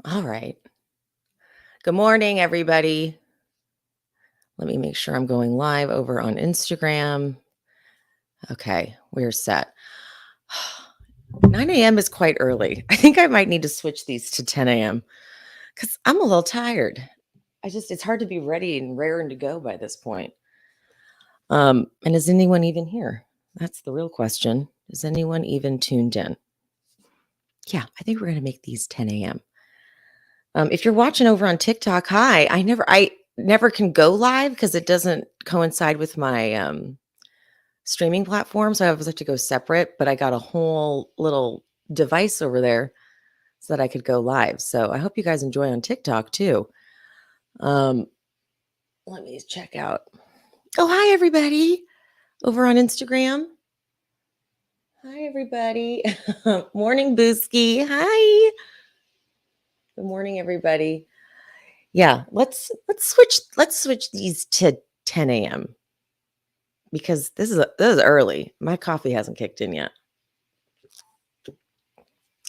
All right. Good morning, everybody. Let me make sure I'm going live over on Instagram. Okay, we're set. 9 a.m. is quite early. I think I might need to switch these to 10 a.m. because I'm a little tired. It's hard to be ready and raring to go by this point. And is anyone even here? That's the real question. Is anyone even tuned in? Yeah, I think we're going to make these 10 a.m. If you're watching over on TikTok, hi. I never can go live because it doesn't coincide with my streaming platform. So I always have to go separate, but I got a whole little device over there so that I could go live. So I hope you guys enjoy on TikTok too. Um, let me check out. Oh, hi everybody over on Instagram. Hi everybody. Morning Booski. Hi. Good morning everybody. Yeah, let's switch these to 10 a.m. because this is early. My coffee hasn't kicked in yet.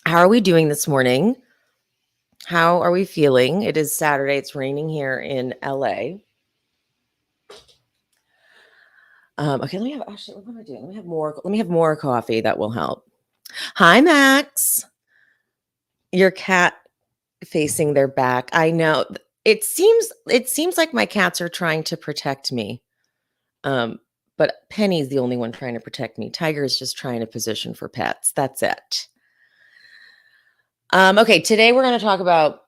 How are we doing this morning? How are we feeling? It is Saturday. It's raining here in LA. Okay, let me have actually what am I doing? Let me have more coffee. That will help. Hi, Max. Your cat facing their back. I know. It seems like my cats are trying to protect me. Um, but Penny's the only one trying to protect me. Tiger's just trying to position for pets. That's it. Okay, today we're going to talk about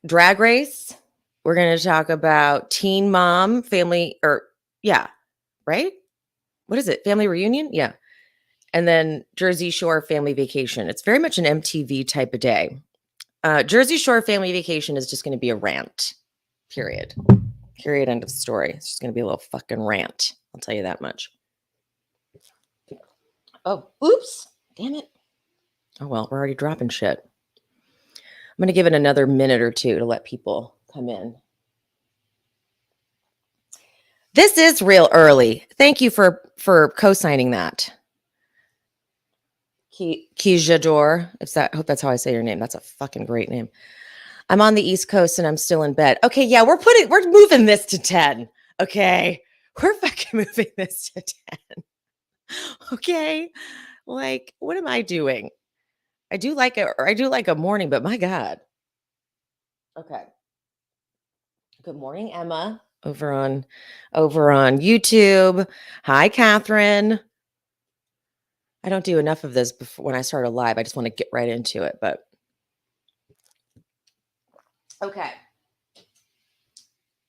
Drag Race. We're going to talk about Teen Mom, family, or yeah, right? What is it? Family reunion? Yeah. And then Jersey Shore family vacation. It's very much an MTV type of day. Jersey Shore family vacation is just going to be a rant, period. Period. End of story. It's just going to be a little fucking rant. I'll tell you that much. Oh, oops. Damn it. Oh, well, we're already dropping shit. I'm going to give it another minute or two to let people come in. This is real early. Thank you for co-signing that. Kijador. I hope that's how I say your name. That's a fucking great name. I'm on the East Coast and I'm still in bed. Okay, yeah, we're moving this to 10. Okay. We're fucking moving this to 10. Okay. Like, what am I doing? I do like a morning, but my God. Okay. Good morning, Emma, over on YouTube. Hi, Catherine. I don't do enough of this before when I start a live. I just want to get right into it, but okay.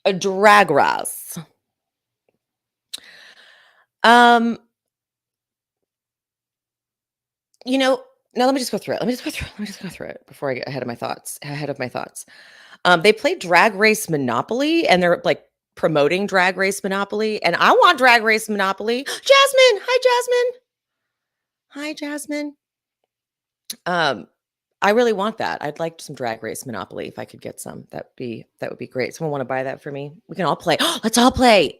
A drag race. Um, now let me just go through it. Let me just go through it before I get ahead of my thoughts. They played Drag Race Monopoly and they're like promoting Drag Race Monopoly. And I want Drag Race Monopoly. Jasmine. Hi, Jasmine. Hi, Jasmine. I really want that. I'd like some Drag Race Monopoly if I could get some. That would be great. Someone want to buy that for me? We can all play. Let's all play.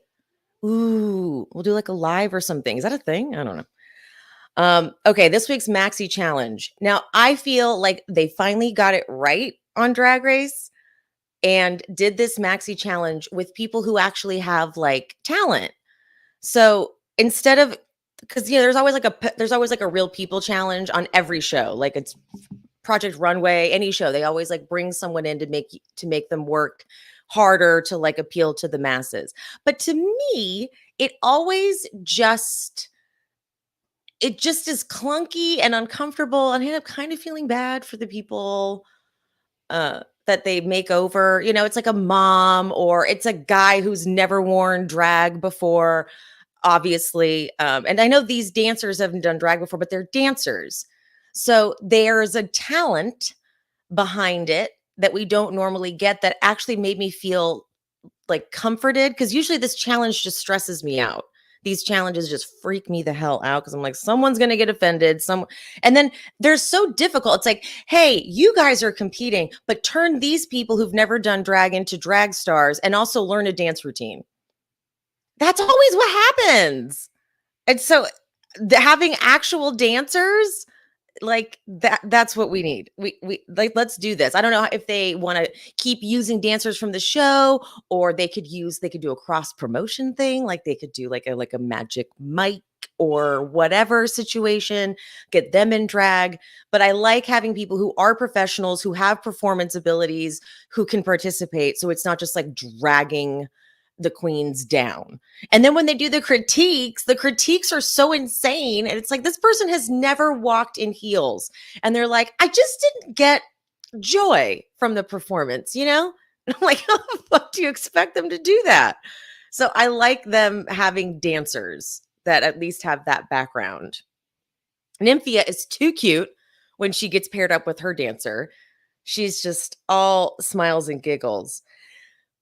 Ooh, we'll do like a live or something. Is that a thing? I don't know. Okay, this week's Maxi Challenge. Now, I feel like they finally got it right on Drag Race and did this Maxi Challenge with people who actually have like talent. So instead of, because there's always like a real people challenge on every show. Like it's Project Runway, any show, they always like bring someone in to make them work harder to like appeal to the masses. But to me, it just is clunky and uncomfortable, and I end up kind of feeling bad for the people that they make over. It's like a mom or it's a guy who's never worn drag before, obviously. And I know these dancers haven't done drag before, but they're dancers. So there's a talent behind it that we don't normally get that actually made me feel like comforted, because usually this challenge just stresses me out. These challenges just freak me the hell out because I'm like, someone's going to get offended. And then they're so difficult. It's like, hey, you guys are competing, but turn these people who've never done drag into drag stars and also learn a dance routine. That's always what happens. And so having actual dancers Like that's what we need. We like let's do this. I don't know if they want to keep using dancers from the show, or they could do a cross promotion thing, like they could do like a magic mic or whatever situation, get them in drag. But I like having people who are professionals, who have performance abilities, who can participate, so it's not just like dragging the queens down. And then when they do the critiques are so insane. And it's like, this person has never walked in heels. And they're like, I just didn't get joy from the performance, you know? And I'm like, how the fuck do you expect them to do that? So I like them having dancers that at least have that background. Nymphia is too cute when she gets paired up with her dancer. She's just all smiles and giggles.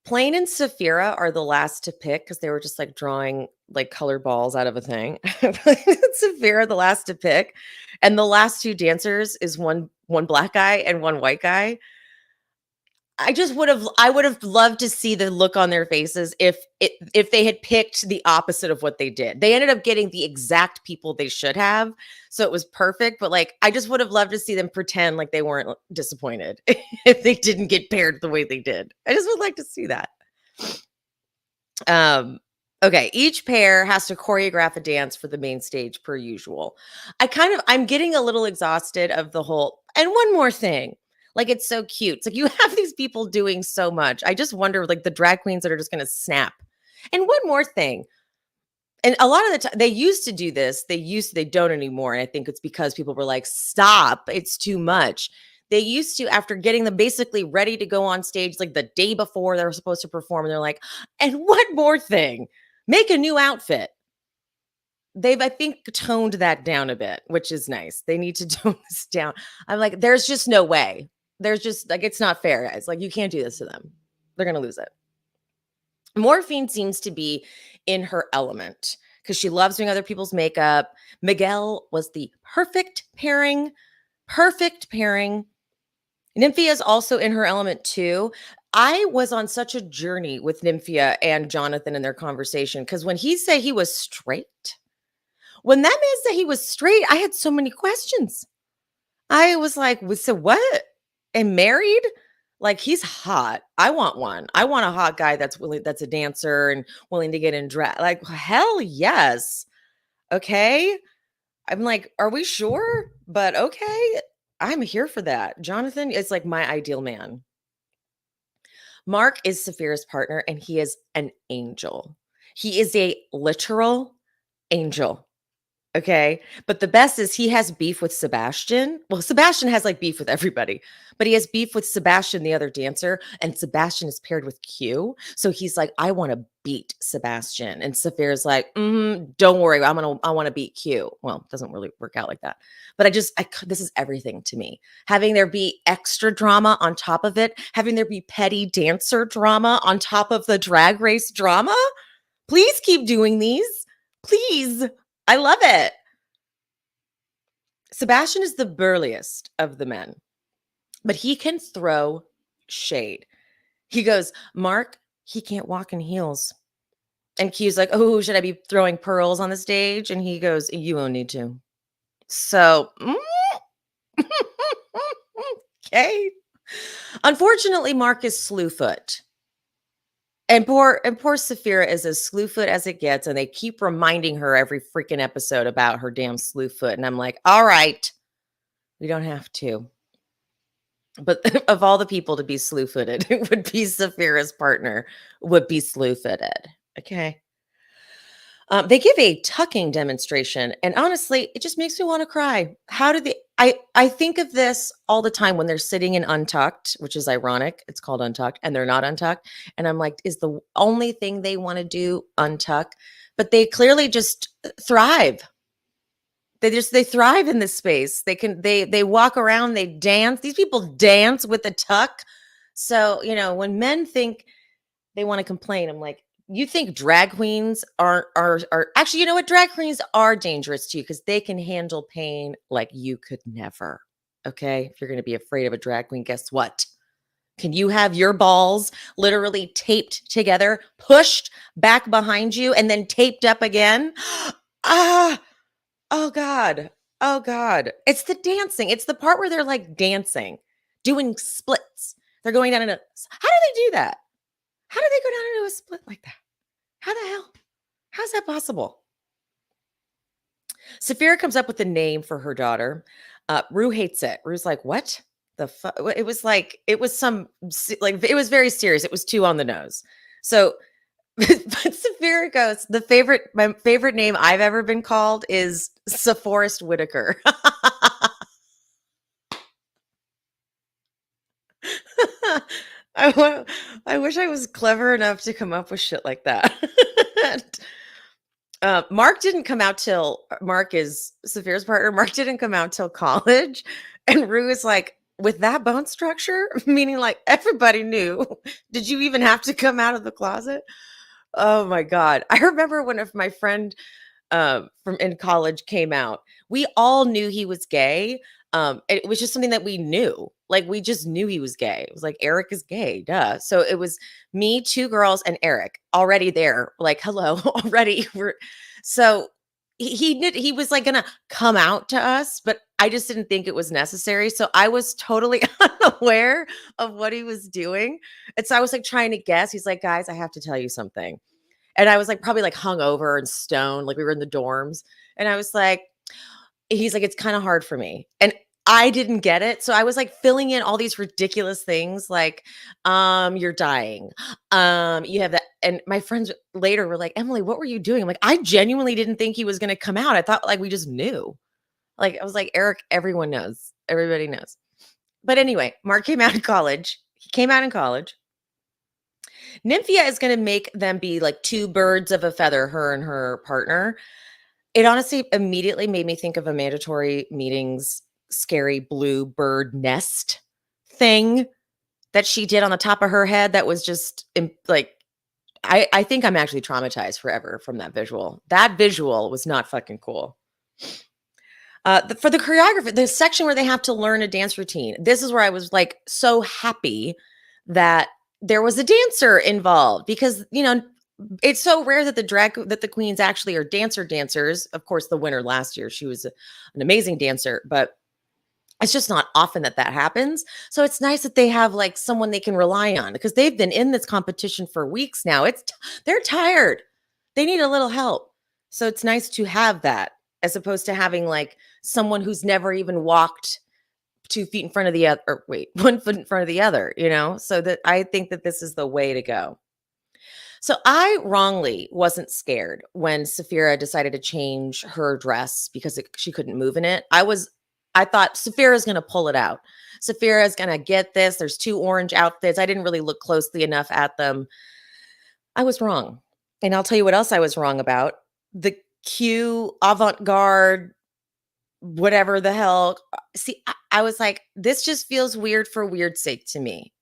Plain and Saphira are the last to pick because they were just like drawing like colored balls out of a thing. Plain and Saphira, the last to pick. And the last two dancers is one black guy and one white guy. I would have loved to see the look on their faces if they had picked the opposite of what they did. They ended up getting the exact people they should have, so it was perfect. But like, I just would have loved to see them pretend like they weren't disappointed if they didn't get paired the way they did. I just would like to see that. Okay, each pair has to choreograph a dance for the main stage per usual. I'm getting a little exhausted of the whole, and one more thing. Like, it's so cute. It's like you have these people doing so much. I just wonder, like, the drag queens that are just going to snap. And one more thing. And a lot of the time, they used to do this. They don't anymore. And I think it's because people were like, stop, it's too much. They used to, after getting them basically ready to go on stage, like the day before they were supposed to perform, and they're like, and one more thing, make a new outfit. They've, I think, toned that down a bit, which is nice. They need to tone this down. I'm like, there's just no way. There's just like, it's not fair, guys. Like, you can't do this to them. They're going to lose it. Morphine seems to be in her element because she loves doing other people's makeup. Miguel was the perfect pairing. Perfect pairing. Nymphia is also in her element too. I was on such a journey with Nymphia and Jonathan in their conversation because when he said he was straight, when that man said he was straight, I had so many questions. I was like, so what? And married? Like, he's hot. I want one. I want a hot guy that's a dancer and willing to get in drag. Like, hell yes. Okay. I'm like, are we sure? But okay. I'm here for that. Jonathan is like my ideal man. Mark is Saphira's partner, and he is an angel. He is a literal angel. Okay. But the best is he has beef with Sebastian. Well, Sebastian has like beef with everybody, but he has beef with Sebastian, the other dancer, and Sebastian is paired with Q. So he's like, I want to beat Sebastian. And Saphira's like, don't worry. I want to beat Q. Well, it doesn't really work out like that. But this is everything to me. Having there be extra drama on top of it, having there be petty dancer drama on top of the drag race drama. Please keep doing these. Please. I love it. Sebastian is the burliest of the men, but he can throw shade. He goes, Mark, he can't walk in heels. And Q's like, oh, should I be throwing pearls on the stage? And he goes, you won't need to. So, okay. Unfortunately, Mark is slewfoot. And poor Saphira is as slewfoot as it gets, and they keep reminding her every freaking episode about her damn slewfoot. And I'm like, all right, we don't have to. But of all the people to be slew-footed, it would be Saphira's partner would be slew-footed. Okay. They give a tucking demonstration, and honestly, it just makes me want to cry. How did they? I think of this all the time when they're sitting in Untucked, which is ironic. It's called Untucked, and they're not untucked. And I'm like, is the only thing they want to do untuck? But they clearly just thrive. They thrive in this space. They walk around, they dance. These people dance with a tuck. So when men think they want to complain, I'm like, you think drag queens are actually, you know what? Drag queens are dangerous too because they can handle pain like you could never. Okay. If you're going to be afraid of a drag queen, guess what? Can you have your balls literally taped together, pushed back behind you, and then taped up again? Oh God. Oh god. It's the dancing. It's the part where they're, like, dancing, doing splits. They're going down in a how do they do that? How do they go down into a split like that? How the hell? How's that possible? Saphira comes up with a name for her daughter. Rue hates it. Rue's like, "What the fuck?" It was like it was some like it was very serious. It was too on the nose. So, but Saphira goes, my favorite name I've ever been called is Sephorest Whitaker. I, wa- I wish I was clever enough to come up with shit like that. Mark didn't come out till Mark is Saphira's partner. Mark didn't come out till college. And Rue is like, with that bone structure, meaning like everybody knew. Did you even have to come out of the closet? Oh my God. I remember when if my friend from in college came out, we all knew he was gay. It was just something that we knew. Like we just knew he was gay. It was like Eric is gay, duh. So it was me, two girls, and Eric already there. Like, hello, already. So he was like gonna come out to us, but I just didn't think it was necessary. So I was totally unaware of what he was doing. And so I was like trying to guess. He's like, guys, I have to tell you something. And I was like probably like hungover and stoned, like we were in the dorms. And I was like, he's like, it's kind of hard for me. And I didn't get it. So I was like filling in all these ridiculous things like, you're dying. You have that. And my friends later were like, Emily, what were you doing? I'm like, I genuinely didn't think he was going to come out. I thought like we just knew. Like, I was like, Eric, everyone knows. Everybody knows. But anyway, Mark came out in college. He came out in college. Nymphia is going to make them be like two birds of a feather, her and her partner. It honestly immediately made me think of a mandatory meetings scary blue bird nest thing that she did on the top of her head that was just like I think I'm actually traumatized forever from that visual. That visual was not fucking cool. For the choreography, the section where they have to learn a dance routine, this is where I was like so happy that there was a dancer involved because it's so rare that the queens actually are dancers. Of course, the winner last year, she was an amazing dancer, but it's just not often that that happens. So it's nice that they have like someone they can rely on because they've been in this competition for weeks now. They're tired. They need a little help. So it's nice to have that as opposed to having like someone who's never even walked 2 feet in front of the other, or wait, 1 foot in front of the other, So that I think that this is the way to go. So I wrongly wasn't scared when Saphira decided to change her dress because she couldn't move in it. I thought Saphira's going to pull it out. Saphira's going to get this. There's two orange outfits. I didn't really look closely enough at them. I was wrong. And I'll tell you what else I was wrong about. The Q avant-garde, whatever the hell. See, I was like, this just feels weird for weird sake to me.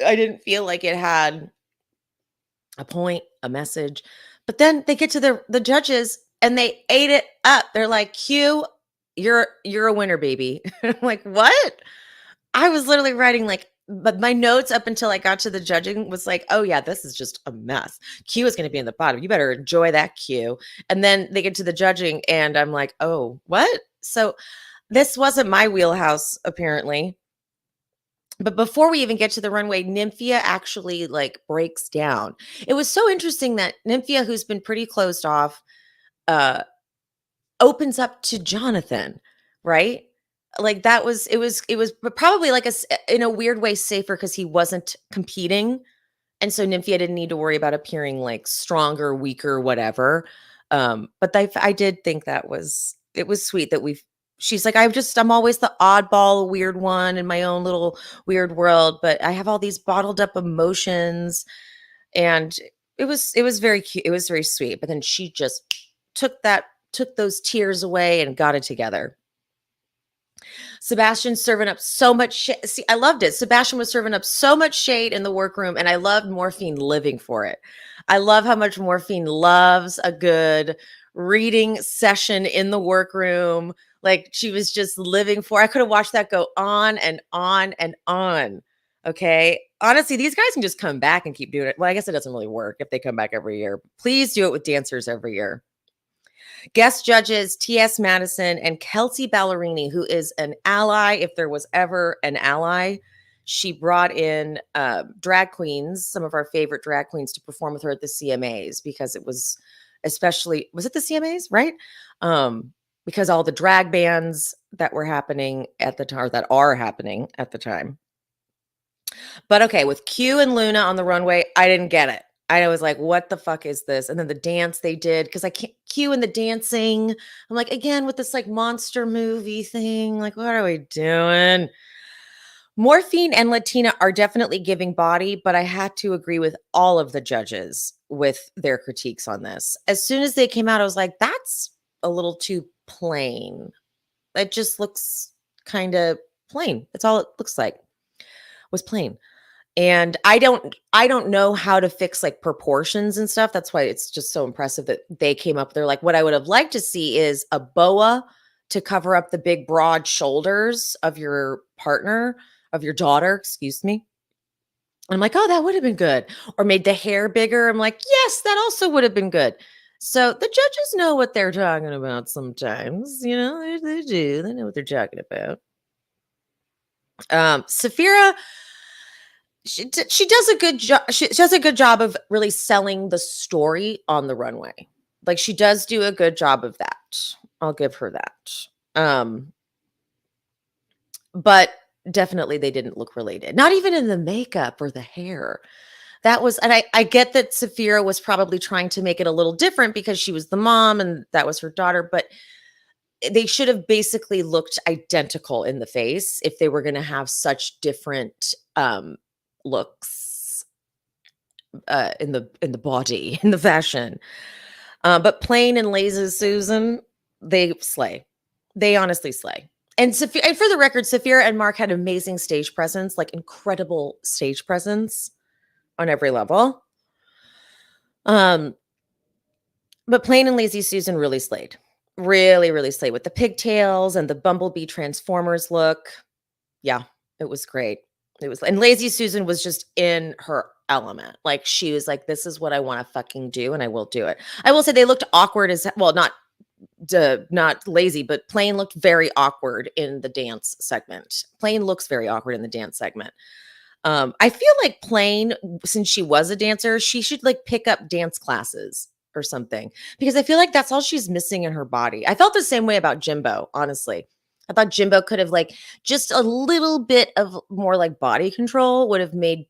I didn't feel like it had a point, a message. But then they get to the judges and they ate it up. They're like, "Q, you're a winner, baby." I'm like, "What?" I was literally writing like but my notes up until I got to the judging was like, "Oh yeah, this is just a mess. Q is going to be in the bottom. You better enjoy that Q." And then they get to the judging and I'm like, "Oh, what?" So this wasn't my wheelhouse apparently. But before we even get to the runway, Nymphia actually like breaks down. It was so interesting that Nymphia, who's been pretty closed off, uh, opens up to Jonathan, right? Like it was probably like in a weird way safer because he wasn't competing. And so Nymphia didn't need to worry about appearing like stronger, weaker, whatever. But I did think it was sweet that she's like, I'm always the oddball, weird one in my own little weird world, but I have all these bottled up emotions. And it was very cute. It was very sweet. But then she just took those tears away and got it together. Sebastian serving up so much shit. See, I loved it. Sebastian was serving up so much shade in the workroom, and I loved Morphine living for it. I love how much Morphine loves a good reading session in the workroom. Like she was just living for. I could have watched that go on and on and on. Okay. Honestly, these guys can just come back and keep doing it. Well, I guess it doesn't really work if they come back every year. Please do it with dancers every year. Guest judges T.S. Madison and Kelsey Ballerini, who is an ally, if there was ever an ally. She brought in drag queens, some of our favorite drag queens, to perform with her at the CMAs because it was was it the CMAs, right? Because all the drag bands that were happening at the time, that are happening at the time. But okay, with Q and Luna on the runway, I didn't get it. I was like, what the fuck is this? And then the dance they did, because I can't Q and the dancing. I'm like, again, with this like monster movie thing, like, what are we doing? Morphine and Latina are definitely giving body, but I had to agree with all of the judges with their critiques on this. As soon as they came out, I was like, that's a little too plain. It just looks kind of plain. That's all it looks like. Was plain. And I don't know how to fix like proportions and stuff. That's why it's just so impressive that they came up. They're like, what I would have liked to see is a boa to cover up the big broad shoulders of your partner, of your daughter, excuse me. And I'm like, oh, that would have been good. Or made the hair bigger. I'm like, yes, that also would have been good. So the judges know what they're talking about sometimes. You know, they do. They know what they're talking about. Safira, she does a good job. She does a good job of really selling the story on the runway. Like she does do a good job of that. I'll give her that. But definitely they didn't look related. Not even in the makeup or the hair. That was, and I get that Safira was probably trying to make it a little different because she was the mom and that was her daughter, but they should have basically looked identical in the face if they were going to have such different looks in the body, in the fashion. But Plain and Lazy Susan, they slay. They honestly slay. And for the record, Safira and Mark had amazing stage presence, like incredible stage presence on every level. But Plain and Lazy Susan really slayed. Really, really slayed with the pigtails and the Bumblebee Transformers look. Yeah, it was great. It was, and Lazy Susan was just in her element. Like she was like, this is what I want to fucking do, and I will do it. I will say they looked awkward as well, not lazy, but Plain looked very awkward in the dance segment. Plain looks very awkward in the dance segment. I feel like Plain, since she was a dancer, she should like pick up dance classes or something because I feel like that's all she's missing in her body. I felt the same way about Jimbo, honestly. I thought Jimbo could have like just a little bit of more like body control would have made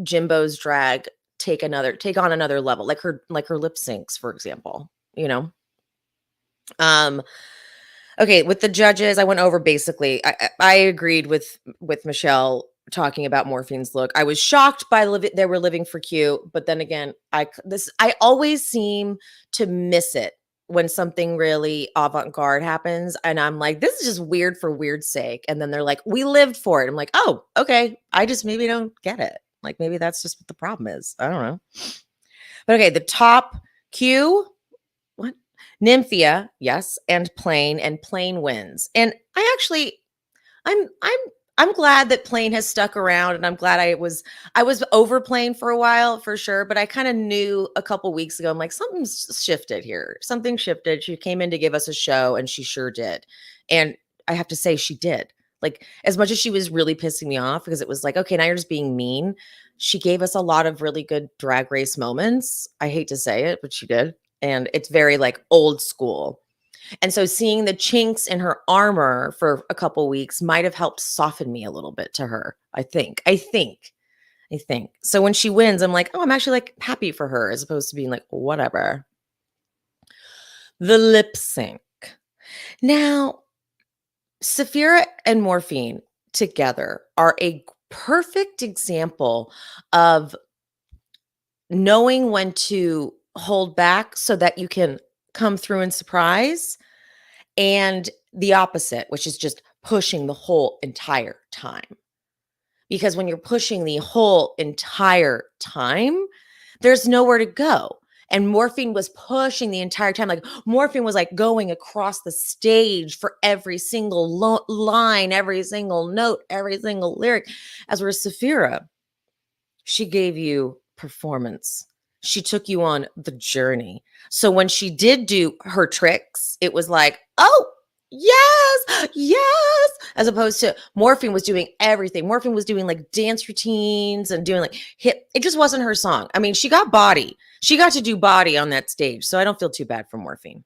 Jimbo's drag take on another level, like her lip syncs, for example, you know. Okay, with the judges, I went over basically. I agreed with Michelle talking about Morphine's look. I was shocked by they were living for Q, but then again, I always seem to miss it when something really avant-garde happens, and I'm like, this is just weird for weird's sake. And then they're like, we lived for it. I'm like, oh, okay. I just maybe don't get it. Like maybe that's just what the problem is. I don't know. But okay, the top Q. What? Nymphia, yes, and Plain wins. And I'm glad that Plain has stuck around, and I'm glad I was over Plain for a while for sure, but I kind of knew a couple weeks ago, I'm like, something's shifted here. Something shifted. She came in to give us a show, and she sure did. And I have to say, she did. Like, as much as she was really pissing me off because it was like, okay, now you're just being mean. She gave us a lot of really good drag race moments. I hate to say it, but she did. And it's very like old school. And so seeing the chinks in her armor for a couple weeks might have helped soften me a little bit to her. I think. So when she wins, I'm like, oh, I'm actually like happy for her as opposed to being like, whatever. The lip sync. Now, Safira and Morphine together are a perfect example of knowing when to hold back so that you can come through and surprise, and the opposite, which is just pushing the whole entire time. Because when you're pushing the whole entire time, there's nowhere to go. And Morphine was pushing the entire time. Like Morphine was like going across the stage for every single line, every single note, every single lyric. As whereas Safira, she gave you performance. She took you on the journey. So when she did do her tricks, it was like, oh, yes, yes. As opposed to Morphine was doing everything. Morphine was doing like dance routines and doing like hip. It just wasn't her song. I mean, she got body. She got to do body on that stage. So I don't feel too bad for Morphine.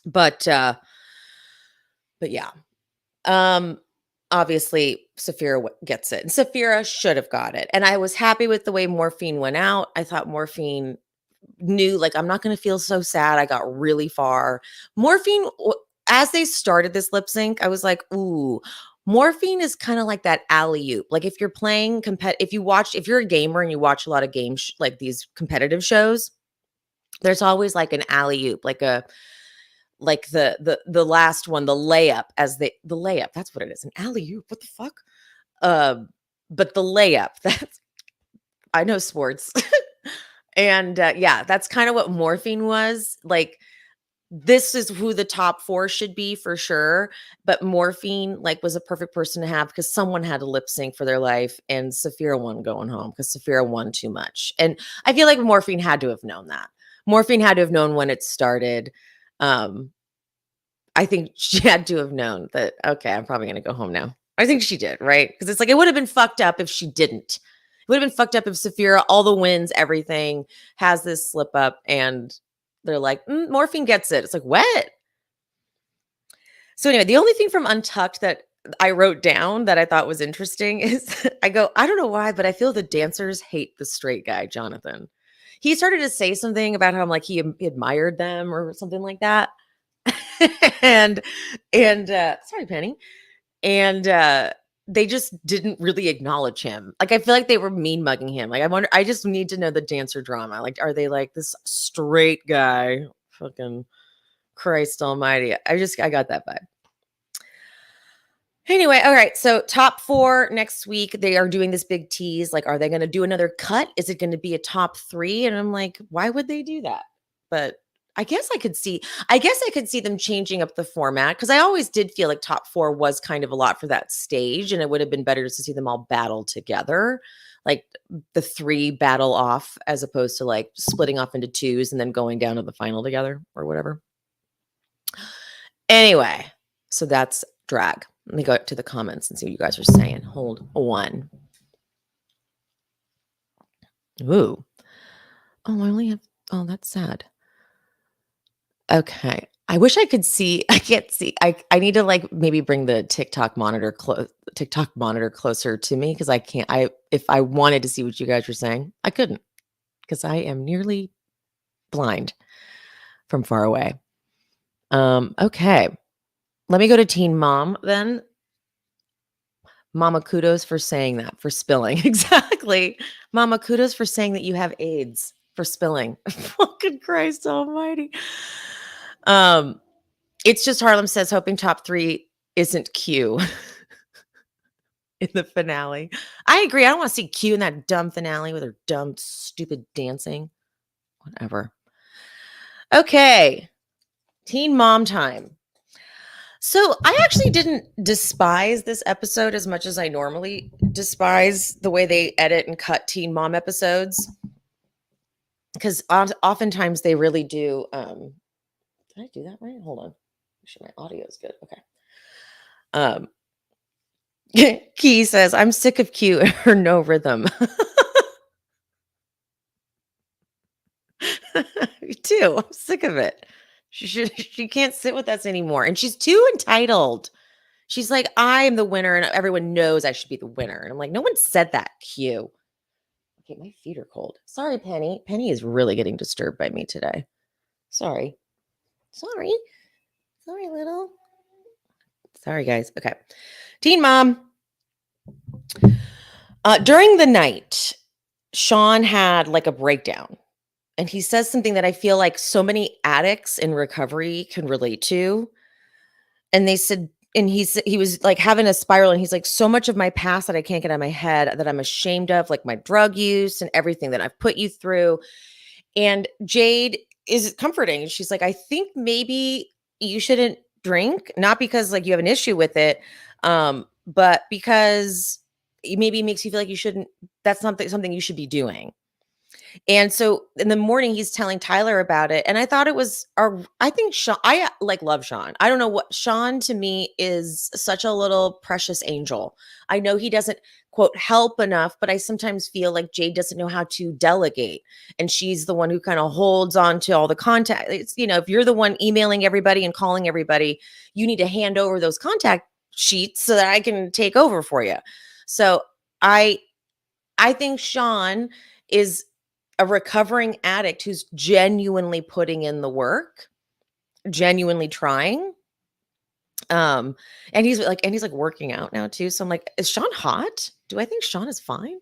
But yeah. Um obviously Saphira gets it. And Saphira should have got it. And I was happy with the way Morphine went out. I thought Morphine knew like I'm not going to feel so sad. I got really far. Morphine as they started this lip sync, I was like, "Ooh, Morphine is kind of like that alley-oop. Like if you're playing if you're a gamer and you watch a lot of games like these competitive shows, there's always like an alley-oop, like the last one, the layup the layup, that's what it is, an alley-oop. What the fuck? But the layup, that's I know sports. And yeah, that's kind of what Morphine was. Like this is who the top 4 should be for sure, but Morphine like was a perfect person to have because someone had to lip sync for their life and Saphira won going home because Saphira won too much. And I feel like Morphine had to have known that. Morphine had to have known when it started. Um, I think she had to have known that, okay, I'm probably going to go home now. I think she did, right? Because it's like, it would have been fucked up if she didn't. It would have been fucked up if Saphira, all the wins, everything, has this slip up and they're like, Morphine gets it. It's like, what? So anyway, the only thing from Untucked that I wrote down that I thought was interesting is I don't know why, but I feel the dancers hate the straight guy, Jonathan. He started to say something about how like he admired them or something like that. and sorry, Penny. And they just didn't really acknowledge him. Like I feel like they were mean mugging him. Like I just need to know the dancer drama. Like are they like this straight guy? Fucking Christ almighty. I got that vibe. Anyway, all right. So top 4 next week, they are doing this big tease. Like, are they going to do another cut? Is it going to be a top 3? And I'm like, why would they do that? But I guess I could see them changing up the format because I always did feel like top 4 was kind of a lot for that stage. And it would have been better just to see them all battle together. Like the 3 battle off as opposed to like splitting off into 2s and then going down to the final together or whatever. Anyway, so that's drag. Let me go to the comments and see what you guys are saying. Hold on. Ooh. Oh, I only have. Oh, that's sad. Okay. I wish I could see. I can't see. I need to like maybe bring the TikTok monitor closer to me because I can't. If I wanted to see what you guys were saying, I couldn't because I am nearly blind from far away. Okay. Let me go to Teen Mom then. Mama, kudos for saying that, for spilling. Exactly. Mama, kudos for saying that you have AIDS, for spilling. Fucking Christ almighty. It's just Harlem says, hoping top 3 isn't Q in the finale. I agree. I don't want to see Q in that dumb finale with her dumb, stupid dancing. Whatever. Okay. Teen Mom time. So I actually didn't despise this episode as much as I normally despise the way they edit and cut Teen Mom episodes. Because oftentimes they really do. Did I do that right? Hold on. Make sure my audio is good. Okay. Key says, I'm sick of Q and her no rhythm. Me too. I'm sick of it. She can't sit with us anymore. And she's too entitled. She's like, I am the winner and everyone knows I should be the winner. And I'm like, no one said that, Q. Okay, my feet are cold. Sorry, Penny. Penny is really getting disturbed by me today. Sorry, little. Sorry, guys. Okay. Teen Mom. During the night, Sean had like a breakdown. And he says something that I feel like so many addicts in recovery can relate to. And they said, and he was like having a spiral and he's like, so much of my past that I can't get out of my head that I'm ashamed of, like my drug use and everything that I've put you through. And Jade is comforting. She's like, I think maybe you shouldn't drink, not because like you have an issue with it, but because maybe it makes you feel like you shouldn't, that's something you should be doing. And so in the morning, he's telling Tyler about it. And I thought it was, I think Sean, I like love Sean. I don't know what Sean to me is such a little precious angel. I know he doesn't quote help enough, but I sometimes feel like Jade doesn't know how to delegate. And she's the one who kind of holds on to all the contact. It's, if you're the one emailing everybody and calling everybody, you need to hand over those contact sheets so that I can take over for you. So I, I think Sean is a recovering addict who's genuinely putting in the work, genuinely trying. Um, and he's like working out now too. So I'm like, is Sean hot? Do I think Sean is fine?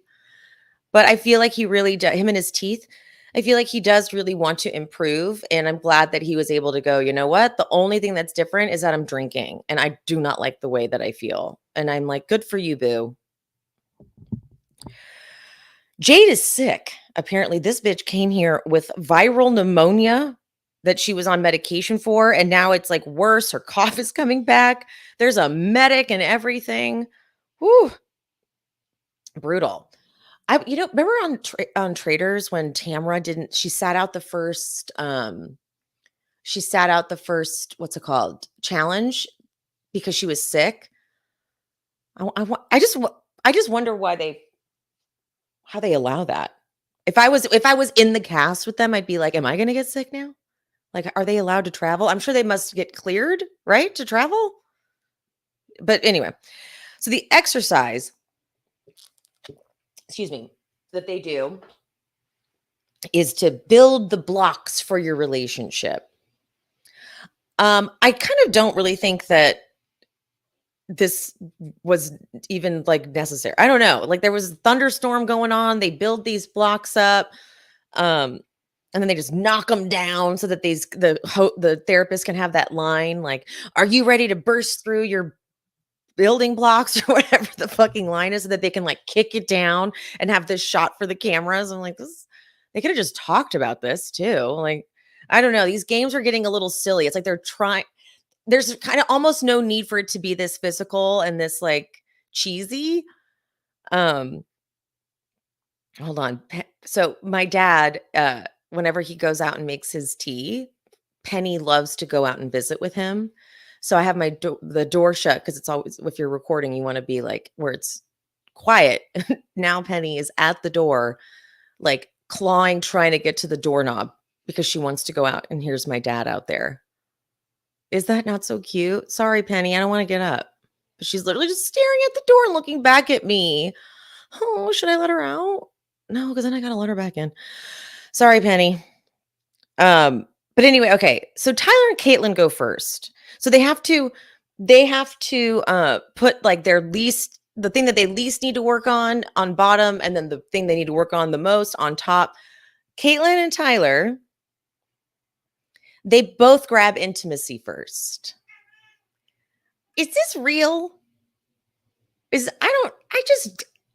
But I feel like he really does, him and his teeth. I feel like he does really want to improve. And I'm glad that he was able to go, you know what? The only thing that's different is that I'm drinking and I do not like the way that I feel. And I'm like, good for you, boo. Jade is sick. Apparently, this bitch came here with viral pneumonia that she was on medication for, and now it's like worse. Her cough is coming back. There's a medic and everything. Whew, brutal. Remember on Traders when Tamra didn't? She sat out the first. She sat out the first. What's it called? Challenge because she was sick. I just wonder why how they allow that. If I was in the cast with them, I'd be like, am I going to get sick now? Like, are they allowed to travel? I'm sure they must get cleared, right, to travel. But anyway, so the exercise, excuse me, that they do is to build the blocks for your relationship. I kind of don't really think that this was even like necessary. I don't know. Like there was a thunderstorm going on. They build these blocks up. Um, and then they just knock them down so that the therapist can have that line like, "Are you ready to burst through your building blocks?" or whatever the fucking line is, so that they can like kick it down and have this shot for the cameras. I'm like, they could have just talked about this too. Like, I don't know. These games are getting a little silly. It's like they're trying. There's kind of almost no need for it to be this physical and this like cheesy. Um, Hold on. So my dad, whenever he goes out and makes his tea, Penny loves to go out and visit with him. So I have the door shut because it's always, if you're recording, you want to be like where it's quiet. Now Penny is at the door, like clawing, trying to get to the doorknob because she wants to go out. And here's my dad out there. Is that not so cute? Sorry, Penny, I don't want to get up. But she's literally just staring at the door and looking back at me. Oh, should I let her out? No, because then I gotta let her back in. Sorry, Penny. But anyway, okay. So Tyler and Caitlin go first. So they have to put like the thing that they least need to work on bottom, and then the thing they need to work on the most on top. Caitlin and Tyler, they both grab intimacy first. Is this real? I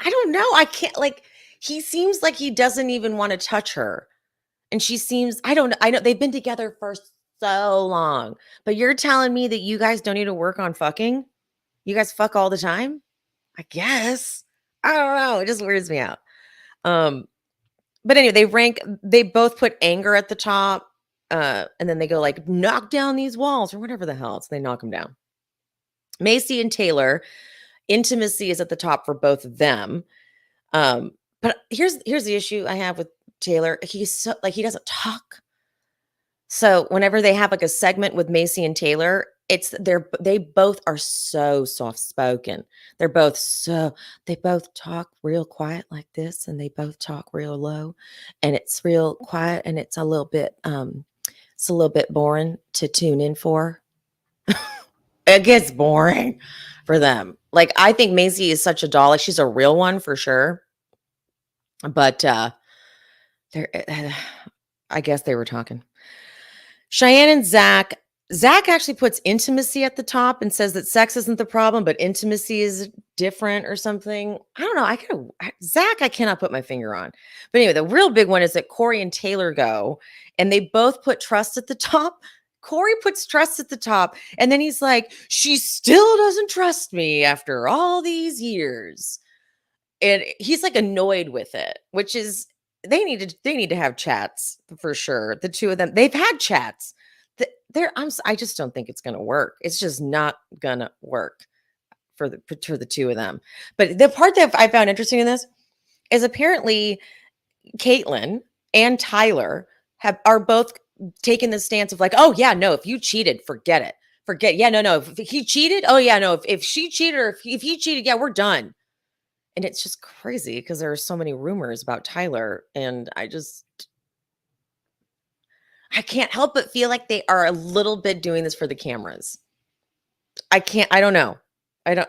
don't know. I can't like he seems like he doesn't even want to touch her. And she seems, I know they've been together for so long, but you're telling me that you guys don't need to work on fucking? You guys fuck all the time? I guess. I don't know. It just weirds me out. Um, but anyway, they both put anger at the top. And then they go like, knock down these walls or whatever the hell. So they knock them down. Macy and Taylor, intimacy is at the top for both of them. But here's the issue I have with Taylor. He's so like he doesn't talk. So whenever they have like a segment with Macy and Taylor, they both are so soft spoken. They both talk real quiet like this, and they both talk real low, and it's real quiet, and it's a little bit boring to tune in for. It gets boring for them. Like I think Macy is such a doll. Like she's a real one for sure. But there, I guess they were talking. Cheyenne and Zach. Zach actually puts intimacy at the top and says that sex isn't the problem, but intimacy is different or something. I don't know. Zach, I cannot put my finger on. But anyway, the real big one is that Corey and Taylor go, and they both put trust at the top. Corey puts trust at the top, and then he's like, she still doesn't trust me after all these years. And he's like annoyed with it, which is they need to have chats for sure. The two of them, they've had chats. I just don't think it's gonna work. It's just not gonna work for the two of them. But the part that I found interesting in this is apparently Caitlyn and Tyler are both taking the stance of like, oh yeah, no, if you cheated, forget it. Forget, yeah, no, no. If he cheated, oh yeah, no. If she cheated or if he cheated, yeah, we're done. And it's just crazy because there are so many rumors about Tyler, and I can't help but feel like they are a little bit doing this for the cameras. I don't know. I don't.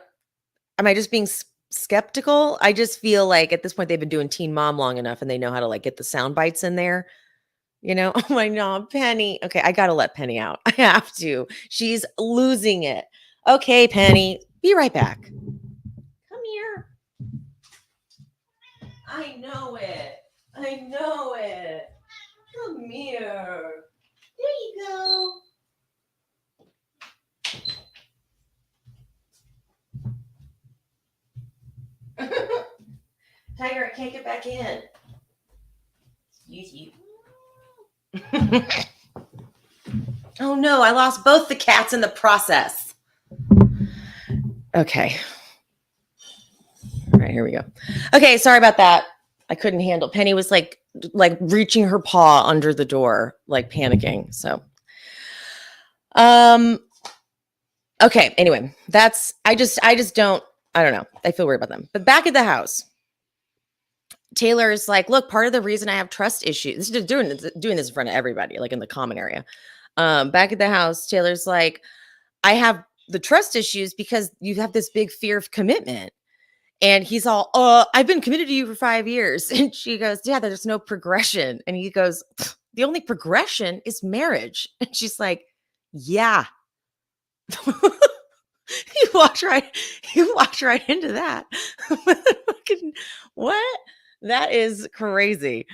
Am I just being skeptical? I just feel like at this point they've been doing Teen Mom long enough, and they know how to like get the sound bites in there. You know, oh my god, Penny. Okay, I gotta let Penny out. I have to. She's losing it. Okay, Penny, be right back. Come here. I know it. I know it. Come here. There you go. Tiger, I can't get back in. Excuse you. Oh no, I lost both the cats in the process. Okay. All right, here we go. Okay, sorry about that. I couldn't handle. Penny was like reaching her paw under the door, like panicking. So, okay. Anyway, I just don't. I don't know. I feel weird about them. But back at the house, Taylor's like, look, part of the reason I have trust issues. This is doing this in front of everybody, like in the common area. Back at the house, Taylor's like, I have the trust issues because you have this big fear of commitment. And he's all, I've been committed to you for 5 years. And she goes, yeah, there's no progression. And he goes, the only progression is marriage. And she's like, yeah. He walked right into that. What? That is crazy.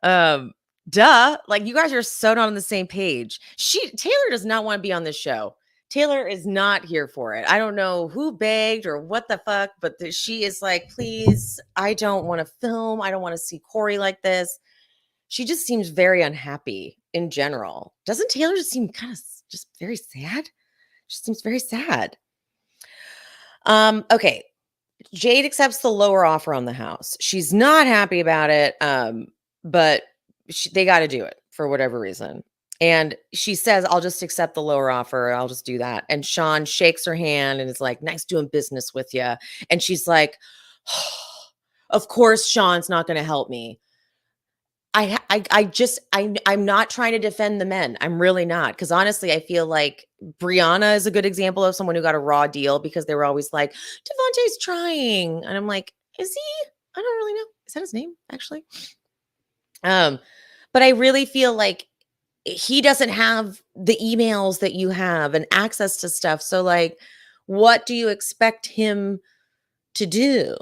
Duh. Like you guys are so not on the same page. Taylor does not want to be on this show. Taylor is not here for it. I don't know who begged or what the fuck, but she is like, please, I don't want to film. I don't want to see Corey like this. She just seems very unhappy in general. Doesn't Taylor just seem kind of just very sad? She seems very sad. Okay. Jade accepts the lower offer on the house. She's not happy about it, but they got to do it for whatever reason. And she says, I'll just accept the lower offer. I'll just do that. And Sean shakes her hand and is like, nice doing business with you. And she's like, oh, of course, Sean's not going to help me. I'm not trying to defend the men. I'm really not. Because honestly, I feel like Brianna is a good example of someone who got a raw deal because they were always like, Devontae's trying. And I'm like, is he? I don't really know. Is that his name, actually? But I really feel like he doesn't have the emails that you have and access to stuff. So like, what do you expect him to do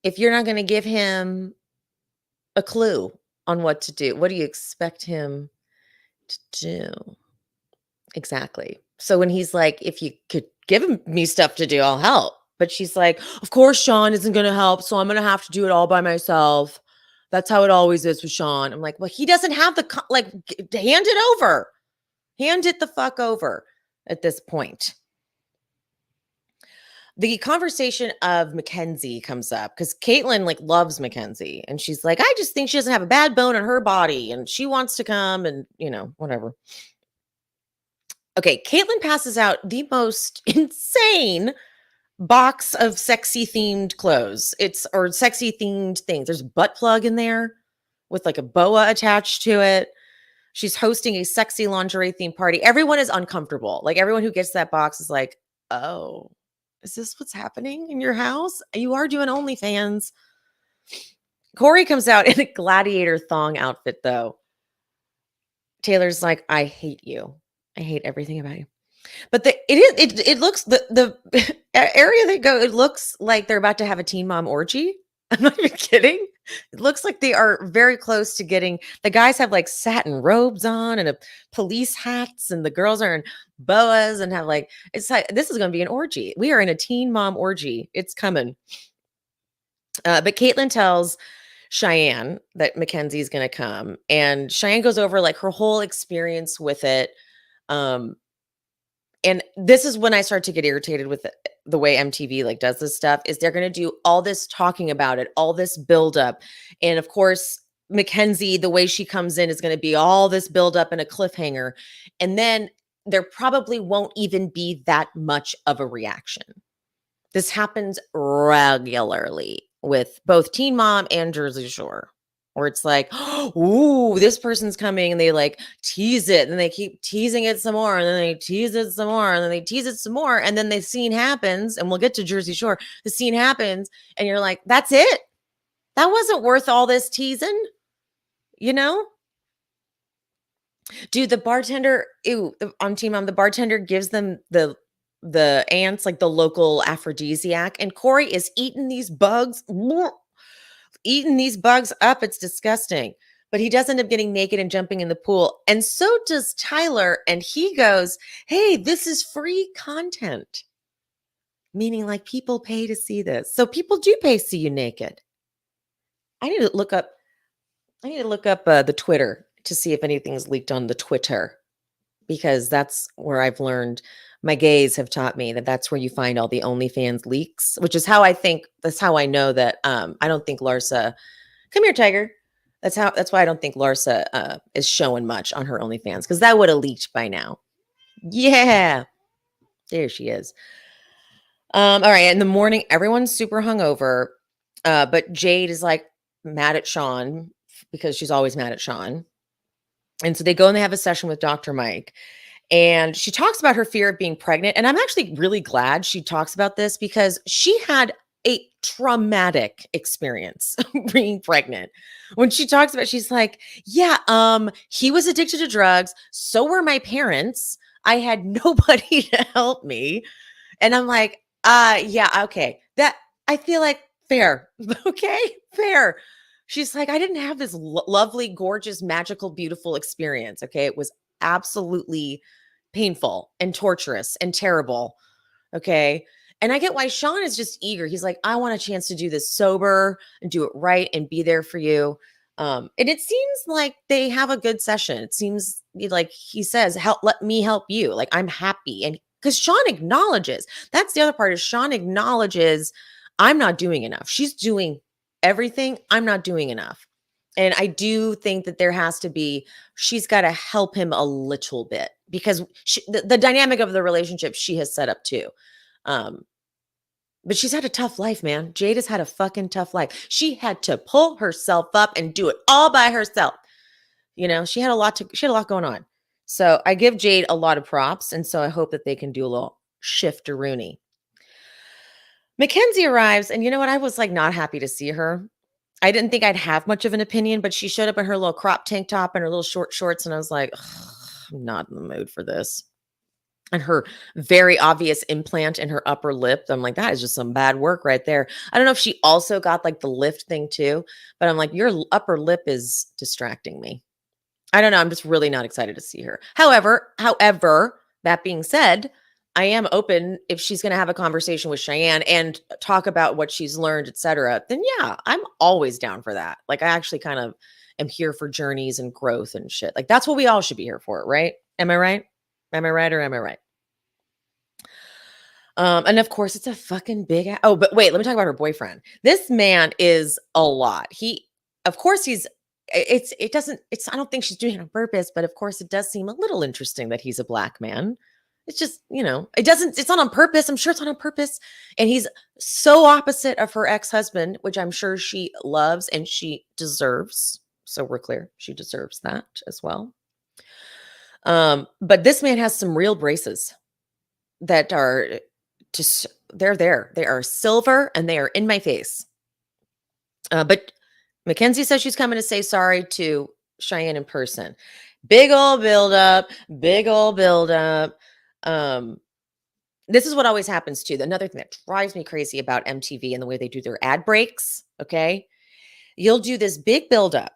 if you're not going to give him a clue on what to do? What do you expect him to do? Exactly. So when he's like, if you could give me stuff to do, I'll help. But she's like, of course, Sean isn't going to help. So I'm going to have to do it all by myself. That's how it always is with Sean. I'm like, well, he doesn't have hand it over. Hand it the fuck over at this point. The conversation of Mackenzie comes up because Caitlyn like loves Mackenzie. And she's like, I just think she doesn't have a bad bone in her body. And she wants to come and, whatever. Okay, Caitlyn passes out the most insane box of sexy themed clothes. Or sexy themed things. There's a butt plug in there with like a boa attached to it. She's hosting a sexy lingerie themed party. Everyone is uncomfortable. Like everyone who gets that box is like, oh, is this what's happening in your house? You are doing OnlyFans. Corey comes out in a gladiator thong outfit though. Taylor's like, I hate you. I hate everything about you. But it looks the area they go, it looks like they're about to have a teen mom orgy. I'm not even kidding. It looks like they are very close to getting, the guys have like satin robes on and police hats, and the girls are in boas and have like, it's like, this is going to be an orgy. We are in a teen mom orgy. It's coming. But Caitlyn tells Cheyenne that Mackenzie's gonna come, and Cheyenne goes over, like, her whole experience with it, um, and this is when I start to get irritated with the way MTV, like, does this stuff, is they're gonna do all this talking about it, all this buildup, and, of course, Mackenzie, the way she comes in is gonna be all this buildup and a cliffhanger, and then there probably won't even be that much of a reaction. This happens regularly with both Teen Mom and Jersey Shore, where it's like, "Ooh, this person's coming," and they, like, tease it, and they keep teasing it some more, and then they tease it some more, and then they tease it some more, and then the scene happens, and we'll get to Jersey Shore. The scene happens, and you're like, "That's it? That wasn't worth all this teasing?" You know? Dude, the bartender on Teen Mom, the bartender gives them the ants, like, the local aphrodisiac, and Corey is eating these bugs, eating these bugs up, it's disgusting, but he does end up getting naked and jumping in the pool, and so does Tyler, and he goes, "Hey, this is free content," meaning, like, people pay to see this, so people do pay to see you naked. I need to look up the Twitter to see if anything's leaked on the Twitter. Because that's where I've learned my gays have taught me that that's where you find all the OnlyFans leaks, which is how I think that's how I know that, I don't think Larsa come here, Tiger. That's why I don't think Larsa, is showing much on her OnlyFans because that would have leaked by now. Yeah. There she is. All right, in the morning, everyone's super hungover, but Jade is, like, mad at Sean because she's always mad at Sean, and so they go and they have a session with Dr. Mike. And she talks about her fear of being pregnant. And I'm actually really glad she talks about this because she had a traumatic experience being pregnant. When she talks about, she's like, yeah, he was addicted to drugs. So were my parents. I had nobody to help me. And I'm like, yeah, okay. That I feel like fair. Okay, fair. She's like, I didn't have this lovely, gorgeous, magical, beautiful experience. Okay. It was absolutely painful and torturous and terrible. Okay. And I get why Sean is just eager. He's like, I want a chance to do this sober and do it right and be there for you. And it seems like they have a good session. It seems like he says, help, let me help you. Like, I'm happy. And because Sean acknowledges, that's the other part is Sean acknowledges, I'm not doing enough. She's doing everything. I'm not doing enough. And I do think that there has to be, she's got to help him a little bit because the dynamic of the relationship she has set up too. Um, but she's had a tough life, man. Jade has had a fucking tough life. She had to pull herself up and do it all by herself. You know, she had a lot going on. So I give Jade a lot of props. And so I hope that they can do a little shift to Rooney. Mackenzie arrives, and you know what? I was like not happy to see her. I didn't think I'd have much of an opinion, but she showed up in her little crop tank top and her little short shorts, and I was like, I'm not in the mood for this. And her very obvious implant in her upper lip, I'm like, that is just some bad work right there. I don't know if she also got like the lift thing too, but I'm like, your upper lip is distracting me. I don't know. I'm just really not excited to see her. However, that being said, I am open if she's going to have a conversation with Cheyenne and talk about what she's learned, etc. Then yeah, I'm always down for that. Like I actually kind of am here for journeys and growth and shit. Like that's what we all should be here for, right? Am I right? Am I right or am I right? And of course, it's a fucking big. Oh, but wait, let me talk about her boyfriend. This man is a lot. Of course, it doesn't. It's. I don't think she's doing it on purpose, but of course, it does seem a little interesting that he's a black man. It's just, it doesn't. It's not on purpose. I'm sure it's not on purpose. And he's so opposite of her ex-husband, which I'm sure she loves and she deserves. So we're clear, she deserves that as well. But this man has some real braces that are just they're there. They are silver and they are in my face. But Mackenzie says she's coming to say sorry to Cheyenne in person. Big old buildup, big old buildup. This is what always happens too. Another thing that drives me crazy about MTV and the way they do their ad breaks. Okay. You'll do this big buildup.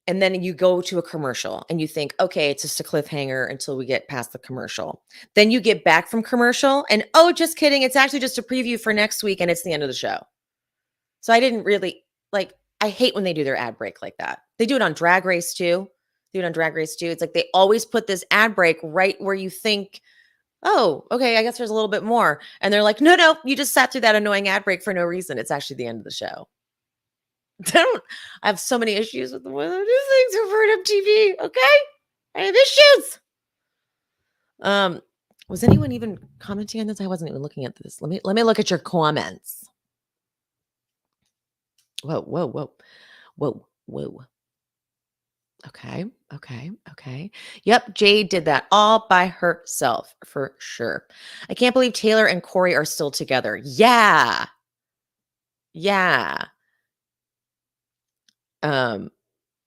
And then you go to a commercial and you think, okay, it's just a cliffhanger until we get past the commercial. Then you get back from commercial and, oh, just kidding. It's actually just a preview for next week and it's the end of the show. So I didn't really like, I hate when they do their ad break like that. They do it on Drag Race too. It's like they always put this ad break right where you think, oh, okay, I guess there's a little bit more. And they're like, no, you just sat through that annoying ad break for no reason. It's actually the end of the show. I have so many issues with the way they do things over at MTV. Okay, I have issues. Was anyone even commenting on this? I wasn't even looking at this. Let me look at your comments. Whoa. Okay. Yep, Jade did that all by herself for sure. I can't believe Taylor and Corey are still together. Yeah.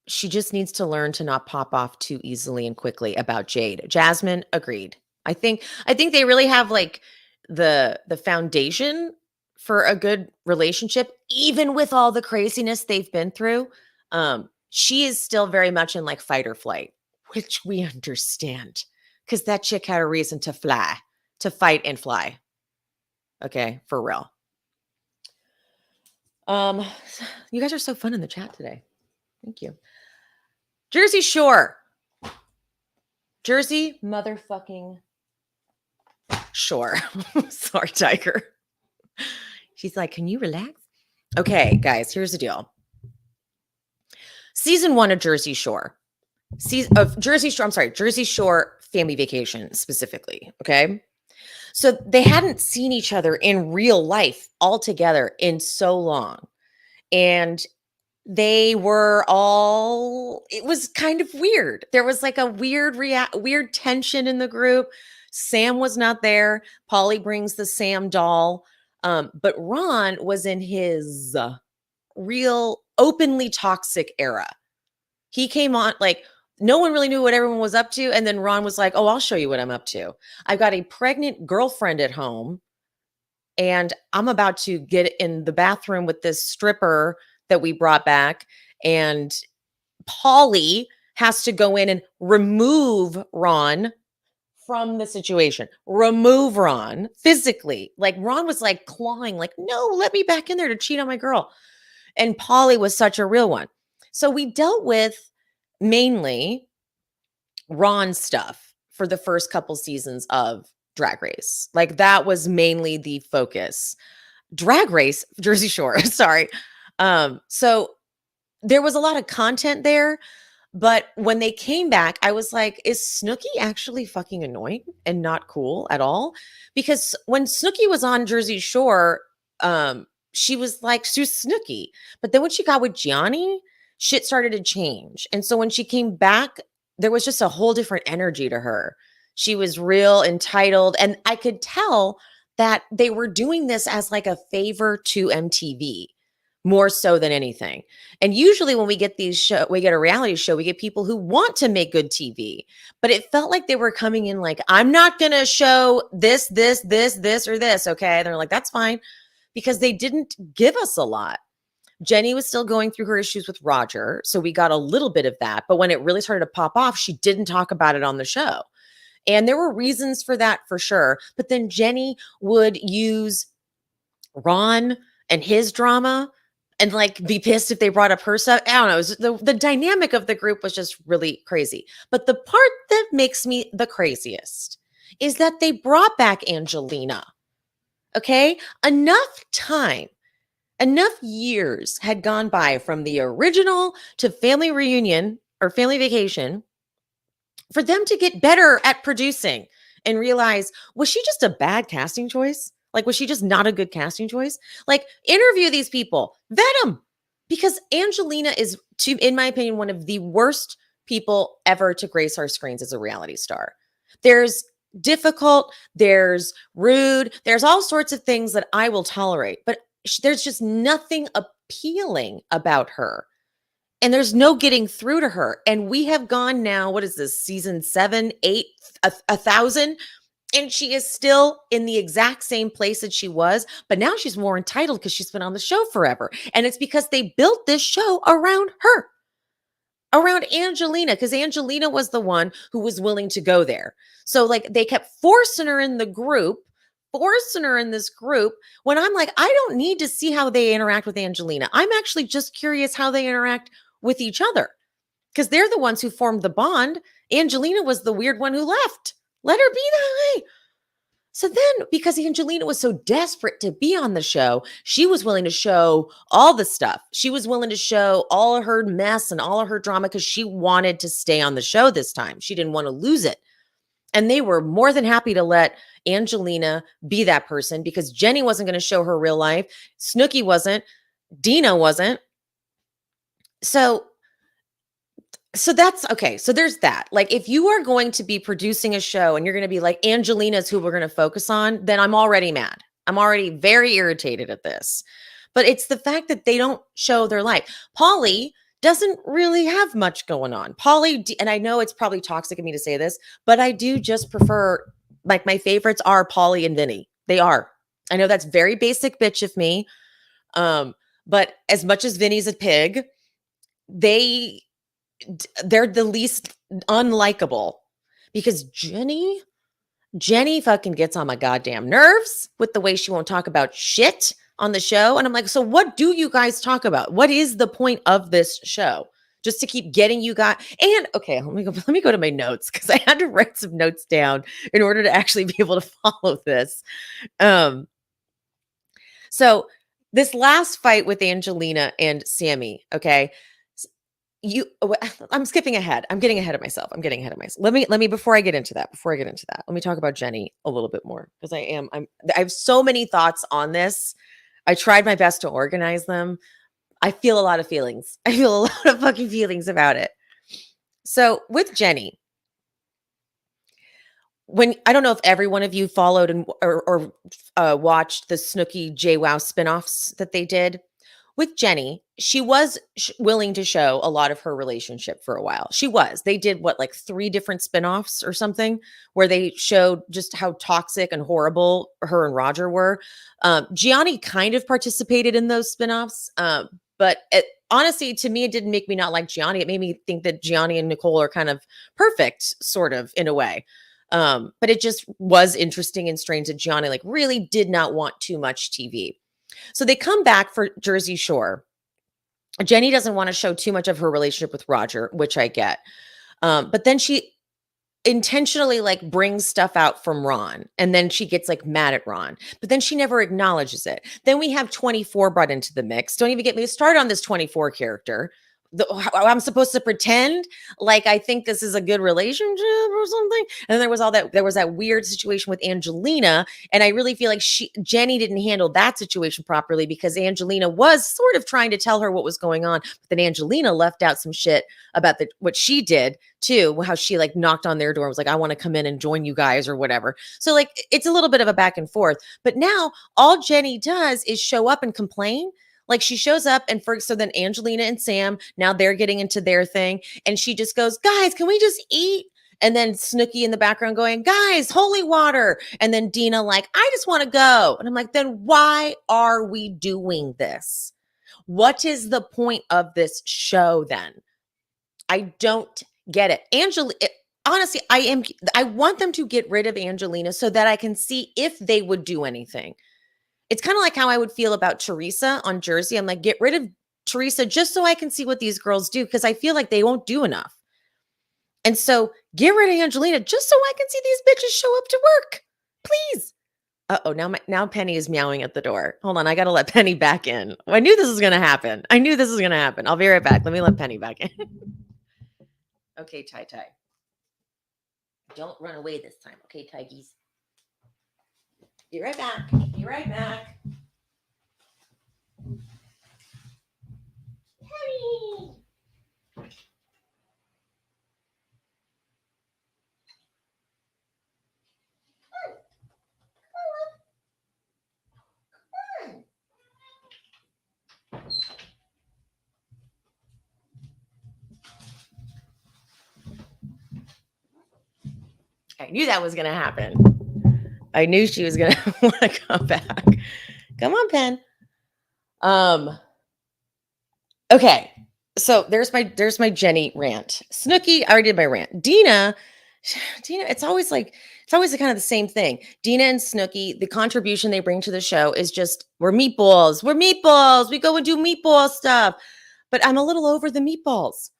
She just needs to learn to not pop off too easily and quickly about Jade. Jasmine, agreed. I think they really have like the foundation for a good relationship, even with all the craziness they've been through. She is still very much in like fight or flight, which we understand because that chick had a reason to fight and fly. Okay, for real. You guys are so fun in the chat today. Thank you. Jersey Shore. Jersey motherfucking Shore. Sorry, Tiger. She's like, can you relax? Okay, guys, here's the deal. Season 1 of Jersey Shore. Jersey Shore Family Vacation specifically, okay? So they hadn't seen each other in real life all together in so long. And they were all, it was kind of weird. There was like a weird tension in the group. Sam was not there. Polly brings the Sam doll. But Ron was in his real openly toxic era. He came on like no one really knew what everyone was up to. And then Ron was like, oh, I'll show you what I'm up to. I've got a pregnant girlfriend at home and I'm about to get in the bathroom with this stripper that we brought back. And Polly has to go in and remove Ron from the situation. Remove Ron physically. Like Ron was like clawing, like, no, let me back in there to cheat on my girl. And Polly was such a real one. So we dealt with mainly Ron stuff for the first couple seasons of Drag Race. Like that was mainly the focus. Drag Race, Jersey Shore, sorry. So there was a lot of content there, but when they came back, I was like, is Snooki actually fucking annoying and not cool at all? Because when Snooki was on Jersey Shore, she was Snooki. But then when she got with Gianni, shit started to change. And so when she came back, there was just a whole different energy to her. She was real entitled. And I could tell that they were doing this as like a favor to MTV more so than anything. And usually when we get we get a reality show, we get people who want to make good TV, but it felt like they were coming in like, I'm not going to show this, or this. Okay. And they're like, that's fine, because they didn't give us a lot. Jenny was still going through her issues with Roger. So we got a little bit of that. But when it really started to pop off, she didn't talk about it on the show. And there were reasons for that for sure. But then Jenny would use Ron and his drama and like be pissed if they brought up her stuff. I don't know. It was the dynamic of the group was just really crazy. But the part that makes me the craziest is that they brought back Angelina. Okay. Enough years had gone by from the original to Family Reunion or Family Vacation for them to get better at producing and realize, was she just a bad casting choice? Like, was she just not a good casting choice? Like, interview these people, vet them, because Angelina is, in my opinion, one of the worst people ever to grace our screens as a reality star. There's difficult, there's rude, there's all sorts of things that I will tolerate, but there's just nothing appealing about her. And there's no getting through to her. And we have gone now, what is this, season 7, 8, 1,000? And she is still in the exact same place that she was, but now she's more entitled because she's been on the show forever. And it's because they built this show around her, around Angelina, because Angelina was the one who was willing to go there. So like they kept forcing her in the group forcing her in this group when I'm like, I don't need to see how they interact with Angelina. I'm actually just curious how they interact with each other because they're the ones who formed the bond. Angelina was the weird one who left. Let her be that way. So then, because Angelina was so desperate to be on the show, she was willing to show all the stuff. She was willing to show all of her mess and all of her drama because she wanted to stay on the show this time. She didn't want to lose it. And they were more than happy to let Angelina be that person because Jenny wasn't going to show her real life. Snooki wasn't. Dina wasn't. So that's okay. So there's that. Like, if you are going to be producing a show and you're going to be like, Angelina's who we're going to focus on, then I'm already mad. I'm already very irritated at this. But it's the fact that they don't show their life. Polly doesn't really have much going on. Polly, and I know it's probably toxic of me to say this, but I do just prefer, like, my favorites are Polly and Vinny. They are. I know that's very basic bitch of me. But as much as Vinny's a pig, they're the least unlikable because Jenny fucking gets on my goddamn nerves with the way she won't talk about shit on the show. And I'm like, so what do you guys talk about? What is the point of this show? Just to keep getting you guys. And okay, let me go to my notes because I had to write some notes down in order to actually be able to follow this. So this last fight with Angelina and Sammy, okay. I'm skipping ahead. I'm getting ahead of myself. Let me before I get into that, let me talk about Jenny a little bit more because I have so many thoughts on this. I tried my best to organize them. I feel a lot of feelings. I feel a lot of fucking feelings about it. So with Jenny, when I don't know if every one of you followed or watched the Snooki JWoww spinoffs that they did. With Jenny, she was willing to show a lot of her relationship for a while. She was. They did what, like 3 different spinoffs or something, where they showed just how toxic and horrible her and Roger were. Gianni kind of participated in those spinoffs, but honestly, to me, it didn't make me not like Gianni. It made me think that Gianni and Nicole are kind of perfect, sort of, in a way. But it just was interesting and strange that Gianni like really did not want too much TV. So they come back for Jersey Shore. Jenny doesn't want to show too much of her relationship with Roger, which I get. But then she intentionally like brings stuff out from Ron, and then she gets like mad at Ron, but then she never acknowledges it. Then we have 24 brought into the mix. Don't even get me started on this 24 character. I'm supposed to pretend like I think this is a good relationship or something. And then there was that weird situation with Angelina. And I really feel like Jenny didn't handle that situation properly because Angelina was sort of trying to tell her what was going on. But then Angelina left out some shit about what she did too, how she like knocked on their door and was like, I want to come in and join you guys or whatever. So like, it's a little bit of a back and forth, but now all Jenny does is show up and complain. Like she shows up and so then Angelina and Sam, now they're getting into their thing. And she just goes, guys, can we just eat? And then Snooki in the background going, guys, holy water. And then Dina like, I just want to go. And I'm like, then why are we doing this? What is the point of this show then? I don't get it. Honestly, I want them to get rid of Angelina so that I can see if they would do anything. It's kind of like how I would feel about Teresa on Jersey. I'm like, get rid of Teresa just so I can see what these girls do because I feel like they won't do enough. And so get rid of Angelina just so I can see these bitches show up to work. Please. Uh-oh, now Penny is meowing at the door. Hold on, I got to let Penny back in. I knew this was going to happen. I'll be right back. Let me let Penny back in. Okay, Tai. Don't run away this time. Okay, Tiggies. Be right back. Penny. I knew that was going to happen. I knew she was going to want to come back. Come on, Pen. Okay. So there's my Jenny rant. Snooki, I already did my rant. Dina Dina, it's always kind of the same thing. Dina and Snooki, the contribution they bring to the show is just we're meatballs. We're meatballs. We go and do meatball stuff. But I'm a little over the meatballs.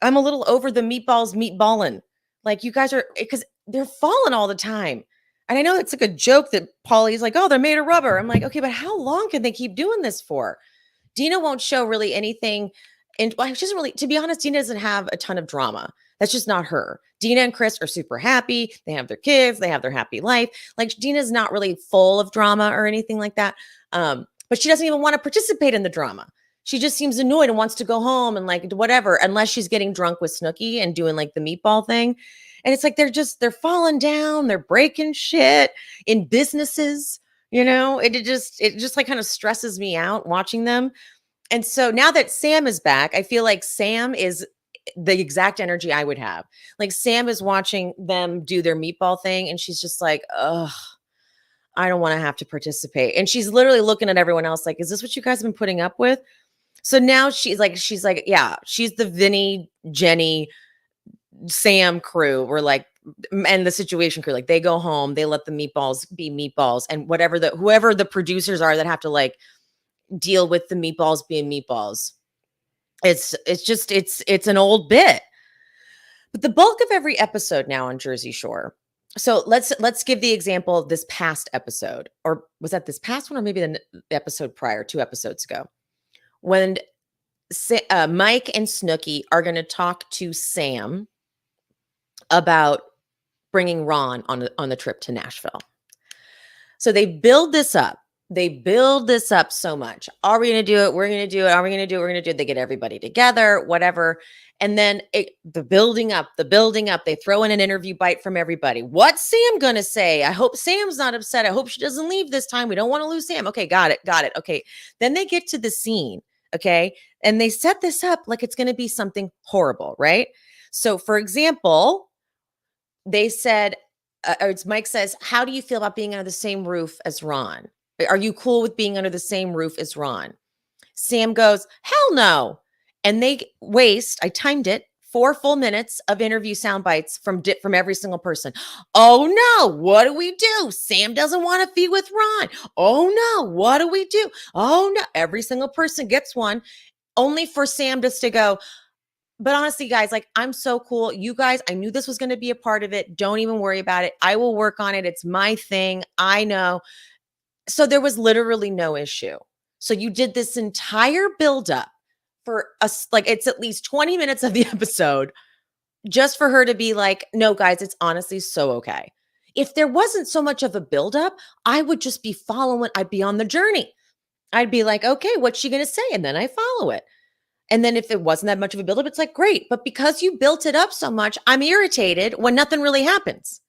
I'm a little over the meatballs meatballing. Like you guys are because they're falling all the time. And I know it's like a joke that Paulie's like, oh, they're made of rubber. I'm like, okay, but how long can they keep doing this for? Dina won't show really anything. And well, she doesn't really, to be honest, Dina doesn't have a ton of drama. That's just not her. Dina and Chris are super happy. They have their kids. They have their happy life. Like Dina's not really full of drama or anything like that. But she doesn't even want to participate in the drama. She just seems annoyed and wants to go home and like whatever, unless she's getting drunk with Snooki and doing like the meatball thing. And it's like they're falling down, they're breaking shit in businesses. It just like kind of stresses me out watching them. And so now that Sam is back, I feel like Sam is the exact energy I would have. Like Sam is watching them do their meatball thing and she's just like, ugh, I don't want to have to participate. And she's literally looking at everyone else like, is this what you guys have been putting up with? So now she's like, yeah, she's the Vinny, Jenny, Sam crew. We're like, and the situation crew, like they go home, they let the meatballs be meatballs and whoever the producers are that have to like deal with the meatballs being meatballs. It's an old bit. But the bulk of every episode now on Jersey Shore. So let's give the example of this past episode, or was that this past one, or maybe the episode prior, 2 episodes ago, when Mike and Snooki are going to talk to Sam about bringing Ron on the trip to Nashville. So they build this up. They build this up so much. Are we going to do it? We're going to do it. Are we going to do it? We're going to do it. They get everybody together, whatever. And then the building up, they throw in an interview bite from everybody. What's Sam going to say? I hope Sam's not upset. I hope she doesn't leave this time. We don't want to lose Sam. Okay, got it. Okay. Then they get to the scene, okay? And they set this up like it's going to be something horrible, right? So for example, they said, Mike says, how do you feel about being under the same roof as Ron? Are you cool with being under the same roof as Ron? Sam goes, hell no. And they waste, I timed it, 4 full minutes of interview sound bites from every single person. Oh no, what do we do? Sam doesn't want to be with Ron. Oh no, what do we do? Oh no, every single person gets one, only for Sam just to go, but honestly, guys, like I'm so cool. You guys, I knew this was going to be a part of it. Don't even worry about it. I will work on it. It's my thing. I know. So there was literally no issue. So you did this entire buildup for us, like it's at least 20 minutes of the episode just for her to be like, no, guys, it's honestly so okay. If there wasn't so much of a buildup, I would just be following, I'd be on the journey. I'd be like, okay, what's she going to say? And then I follow it. And then if it wasn't that much of a buildup, it's like, great. But because you built it up so much, I'm irritated when nothing really happens.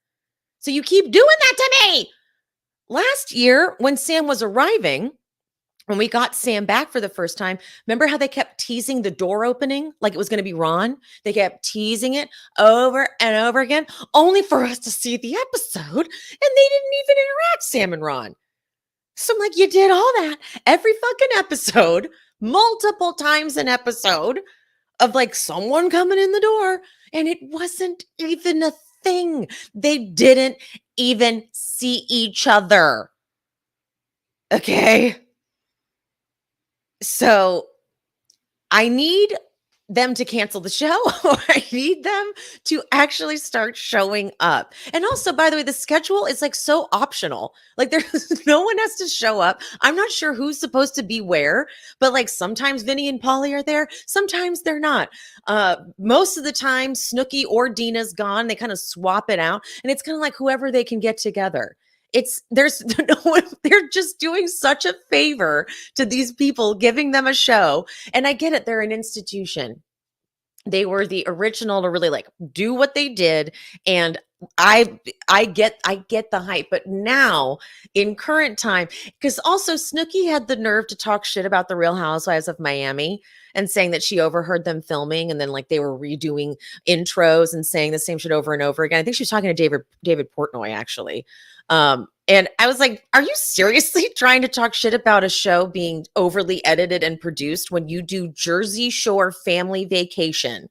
So you keep doing that to me. Last year, when Sam was arriving, when we got Sam back for the first time, remember how they kept teasing the door opening like it was going to be Ron? They kept teasing it over and over again, only for us to see the episode, and they didn't even interact, Sam and Ron. So I'm like, you did all that every fucking episode, multiple times an episode of like someone coming in the door, and it wasn't even a thing. They didn't even see each other. Okay. So I need them to cancel the show, or I need them to actually start showing up. And also, by the way, the schedule is like so optional. Like there's no one has to show up. I'm not sure who's supposed to be where, but like sometimes Vinny and Paulie are there. Sometimes they're not. Most of the time, Snooki or Dina's gone. They kind of swap it out. And it's kind of like whoever they can get together. There's no one, they're just doing such a favor to these people, giving them a show. And I get it, they're an institution. They were the original to really like do what they did. And I get the hype, but now in current time, because also Snooki had the nerve to talk shit about the Real Housewives of Miami and saying that she overheard them filming, and then like they were redoing intros and saying the same shit over and over again. I think she was talking to David Portnoy actually. And I was like, are you seriously trying to talk shit about a show being overly edited and produced when you do Jersey Shore Family Vacation,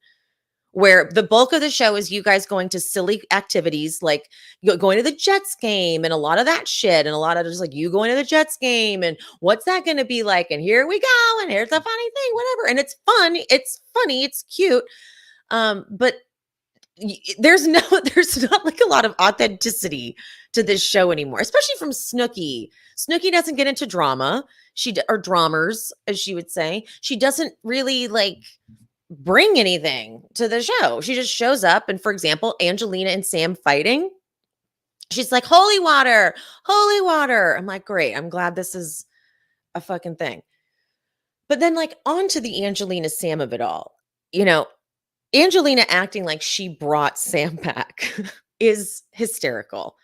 where the bulk of the show is you guys going to silly activities like going to the Jets game and a lot of that shit and a lot of just like you going to the Jets game and what's that going to be like and here we go and here's a funny thing whatever and it's fun, it's funny, it's cute, but there's no there's not like a lot of authenticity to this show anymore, especially from Snooki. Snooki doesn't get into drama, or dramas as she would say. She doesn't really like bring anything to the show. She just shows up and, for example, Angelina and Sam fighting, she's like, holy water, holy water. I'm like, great, I'm glad this is a fucking thing. But then like on to the Angelina Sam of it all, Angelina acting like she brought Sam back is hysterical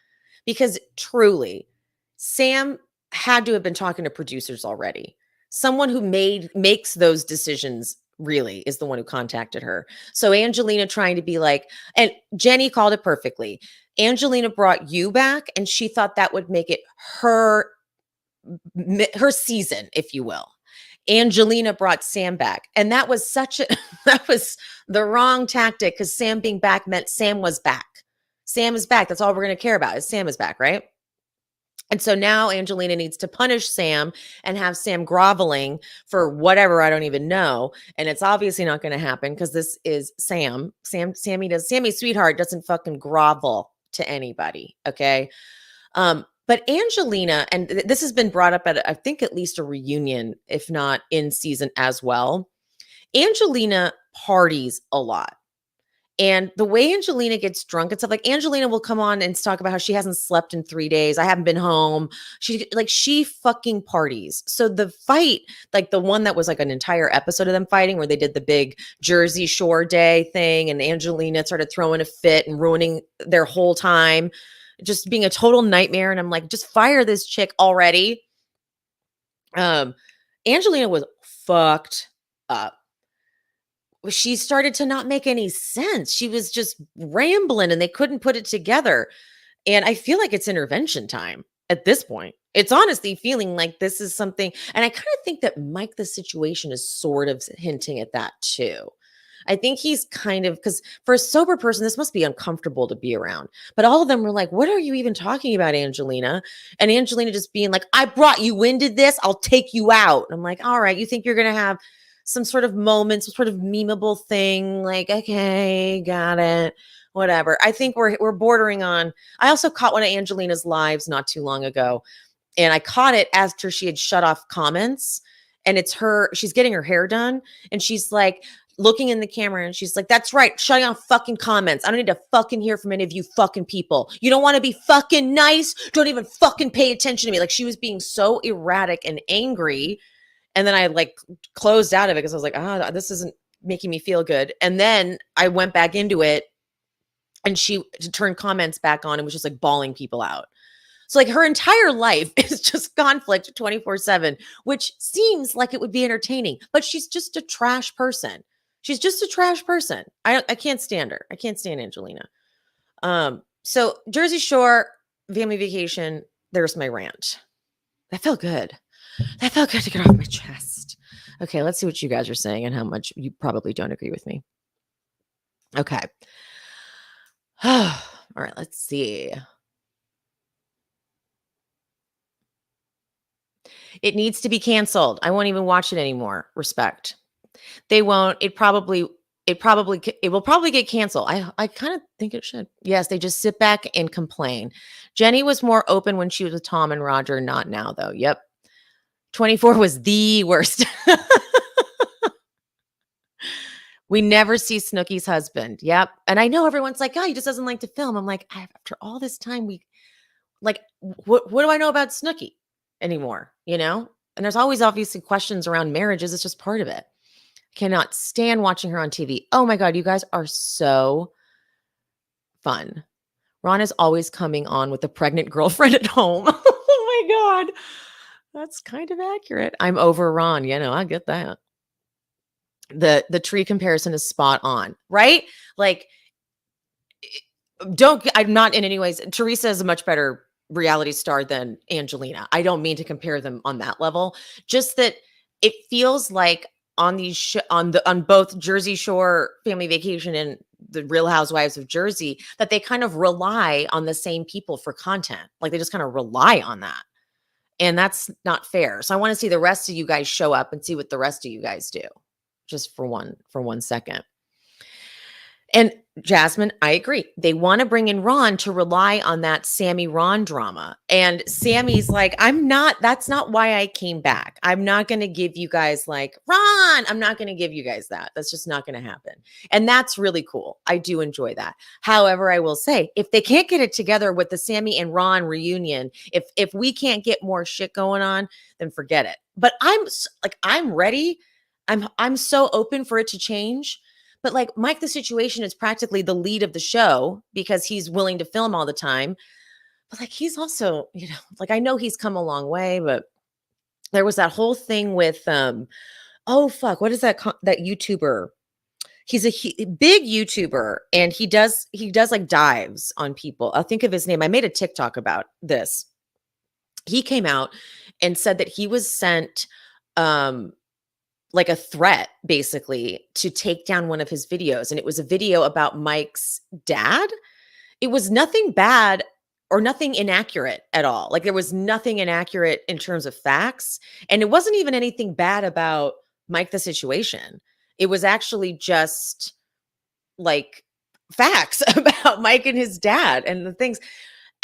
because truly, Sam had to have been talking to producers already. Someone who makes those decisions really is the one who contacted her. So Angelina trying to be like, and Jenny called it perfectly. Angelina brought you back and she thought that would make it her season, if you will. Angelina brought Sam back. And that was that was the wrong tactic because Sam being back meant Sam was back. Sam is back. That's all we're going to care about is Sam is back, right? And so now Angelina needs to punish Sam and have Sam groveling for whatever, I don't even know. And it's obviously not going to happen because this is Sammy Sweetheart doesn't fucking grovel to anybody. Okay. But Angelina, and this has been brought up at, I think, at least a reunion, if not in season as well. Angelina parties a lot. And the way Angelina gets drunk and stuff, like Angelina will come on and talk about how she hasn't slept in 3 days. I haven't been home. She fucking parties. So the fight, like the one that was like an entire episode of them fighting where they did the big Jersey Shore Day thing and Angelina started throwing a fit and ruining their whole time, just being a total nightmare. And I'm like, just fire this chick already. Angelina was fucked up. She started to not make any sense. She was just rambling and they couldn't put it together. And I feel like it's intervention time at this point. It's honestly feeling like this is something. And I kind of think that Mike, the situation is sort of hinting at that too. I think he's kind of, because for a sober person, this must be uncomfortable to be around. But all of them were like, what are you even talking about, Angelina? And Angelina just being like, I brought you into this. I'll take you out. And I'm like, all right, you think you're going to have some sort of moment, some sort of memeable thing, like, okay, got it, whatever. I think we're bordering on. I also caught one of Angelina's lives not too long ago, and I caught it after she had shut off comments, and it's her, she's getting her hair done, and she's like looking in the camera, and she's like, that's right, shutting off fucking comments. I don't need to fucking hear from any of you fucking people. You don't want to be fucking nice? Don't even fucking pay attention to me. Like, she was being so erratic and angry. And then I like closed out of it because I was like, this isn't making me feel good. And then I went back into it and she turned comments back on and was just like bawling people out. So like her entire life is just conflict 24/7, which seems like it would be entertaining, but she's just a trash person. She's just a trash person. I can't stand her. I can't stand Angelina. So Jersey Shore, family vacation, there's my rant. That felt good. That felt good to get off my chest. Okay, let's see what you guys are saying and how much you probably don't agree with me. Okay. All right, let's see. It needs to be canceled. I won't even watch it anymore. Respect. They won't. It will probably get canceled. I kind of think it should. Yes, they just sit back and complain. Jenny was more open when she was with Tom and Roger, not now though. Yep. 24 was the worst. We never see Snooki's husband. Yep. And I know everyone's like, oh, he just doesn't like to film. I'm like, after all this time, what do I know about Snooki anymore? And there's always obviously questions around marriages. It's just part of it. Cannot stand watching her on TV. Oh my God, you guys are so fun. Ron is always coming on with a pregnant girlfriend at home. Oh my God. That's kind of accurate. I'm over Ron. I get that. The tree comparison is spot on, right? Like, I'm not in any ways. Teresa is a much better reality star than Angelina. I don't mean to compare them on that level. Just that it feels like on these on both Jersey Shore Family Vacation and the Real Housewives of Jersey, that they kind of rely on the same people for content. Like they just kind of rely on that. And that's not fair. So I want to see the rest of you guys show up and see what the rest of you guys do. Just for 1 second. And Jasmine, I agree. They want to bring in Ron to rely on that Sammy Ron drama. And Sammy's like, that's not why I came back. I'm not going to give you guys like, Ron, I'm not going to give you guys that. That's just not going to happen. And that's really cool. I do enjoy that. However, I will say, if they can't get it together with the Sammy and Ron reunion, if we can't get more shit going on, then forget it. But I'm ready. I'm so open for it to change. But like Mike, the Situation is practically the lead of the show because he's willing to film all the time. But like, he's also, like I know he's come a long way, but there was that whole thing with, oh fuck, what is that YouTuber? He's a big YouTuber and he does like dives on people. I'll think of his name. I made a TikTok about this. He came out and said that he was sent, like a threat basically to take down one of his videos. And it was a video about Mike's dad. It was nothing bad or nothing inaccurate at all. Like there was nothing inaccurate in terms of facts. And it wasn't even anything bad about Mike, the Situation. It was actually just like facts about Mike and his dad and the things.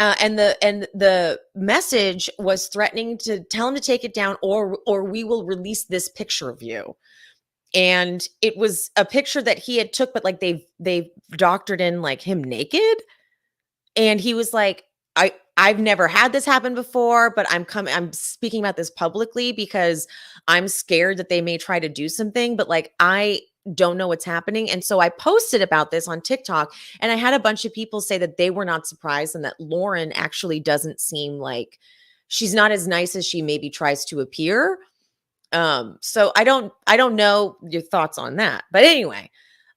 And the message was threatening to tell him to take it down or we will release this picture of you. And it was a picture that he had took, but like they've doctored in like him naked. And he was like, I've never had this happen before, but I'm speaking about this publicly because I'm scared that they may try to do something, but like I don't know what's happening. And so I posted about this on TikTok and I had a bunch of people say that they were not surprised and that Lauren actually doesn't seem like she's not as nice as she maybe tries to appear. So I don't know your thoughts on that. But anyway,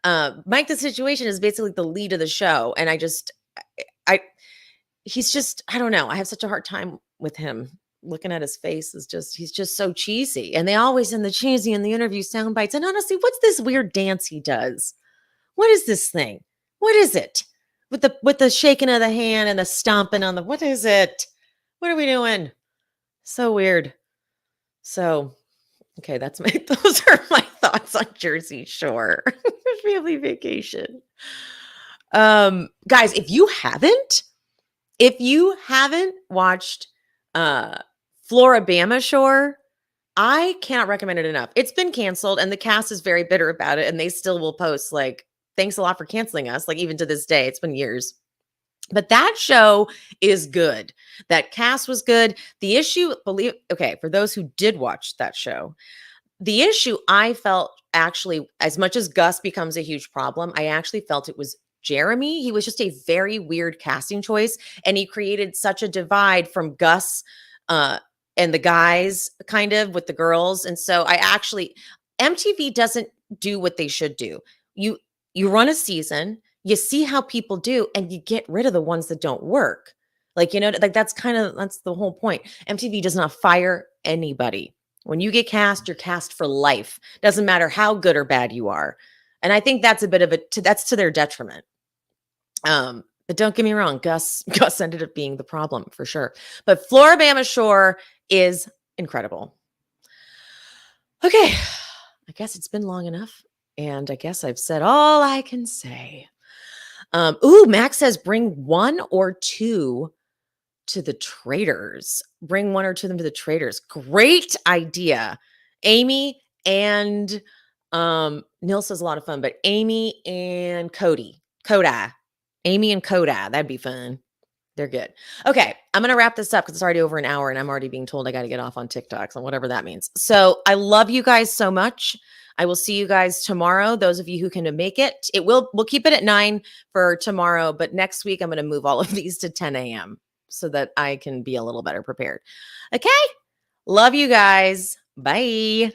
Mike, the Situation is basically the lead of the show. And he's just, I don't know. I have such a hard time with him. Looking at his face he's just so cheesy. And they always in the cheesy in the interview sound bites. And honestly, what's this weird dance he does? What is this thing? What is it? With the shaking of the hand and the stomping on what is it? What are we doing? So weird. So, okay, those are my thoughts on Jersey Shore Family Vacation. Guys, if you haven't watched Floribama Shore, I cannot recommend it enough. It's been canceled and the cast is very bitter about it and they still will post like, thanks a lot for canceling us. Like even to this day, it's been years. But that show is good. That cast was good. The issue, for those who did watch that show, the issue I felt actually, as much as Gus becomes a huge problem, I actually felt it was Jeremy. He was just a very weird casting choice. And he created such a divide from Gus and the guys kind of with the girls. And so MTV doesn't do what they should do. You run a season, you see how people do, and you get rid of the ones that don't work. Like, like that's the whole point. MTV does not fire anybody. When you get cast, you're cast for life. Doesn't matter how good or bad you are. And I think that's a bit of that's to their detriment. But don't get me wrong, Gus ended up being the problem for sure. But Floribama Shore is incredible. Okay, I guess it's been long enough. And I guess I've said all I can say. Max says bring one or two to the traders. Bring one or two of them to the traders. Great idea. Amy and Neil says a lot of fun, but Amy and Coda. Amy and Coda. That'd be fun. They're good. Okay, I'm going to wrap this up because it's already over an hour and I'm already being told I got to get off on TikTok, so whatever that means. So I love you guys so much. I will see you guys tomorrow. Those of you who can make it, we'll keep it at 9 for tomorrow, but next week I'm going to move all of these to 10 a.m. so that I can be a little better prepared. Okay, love you guys. Bye.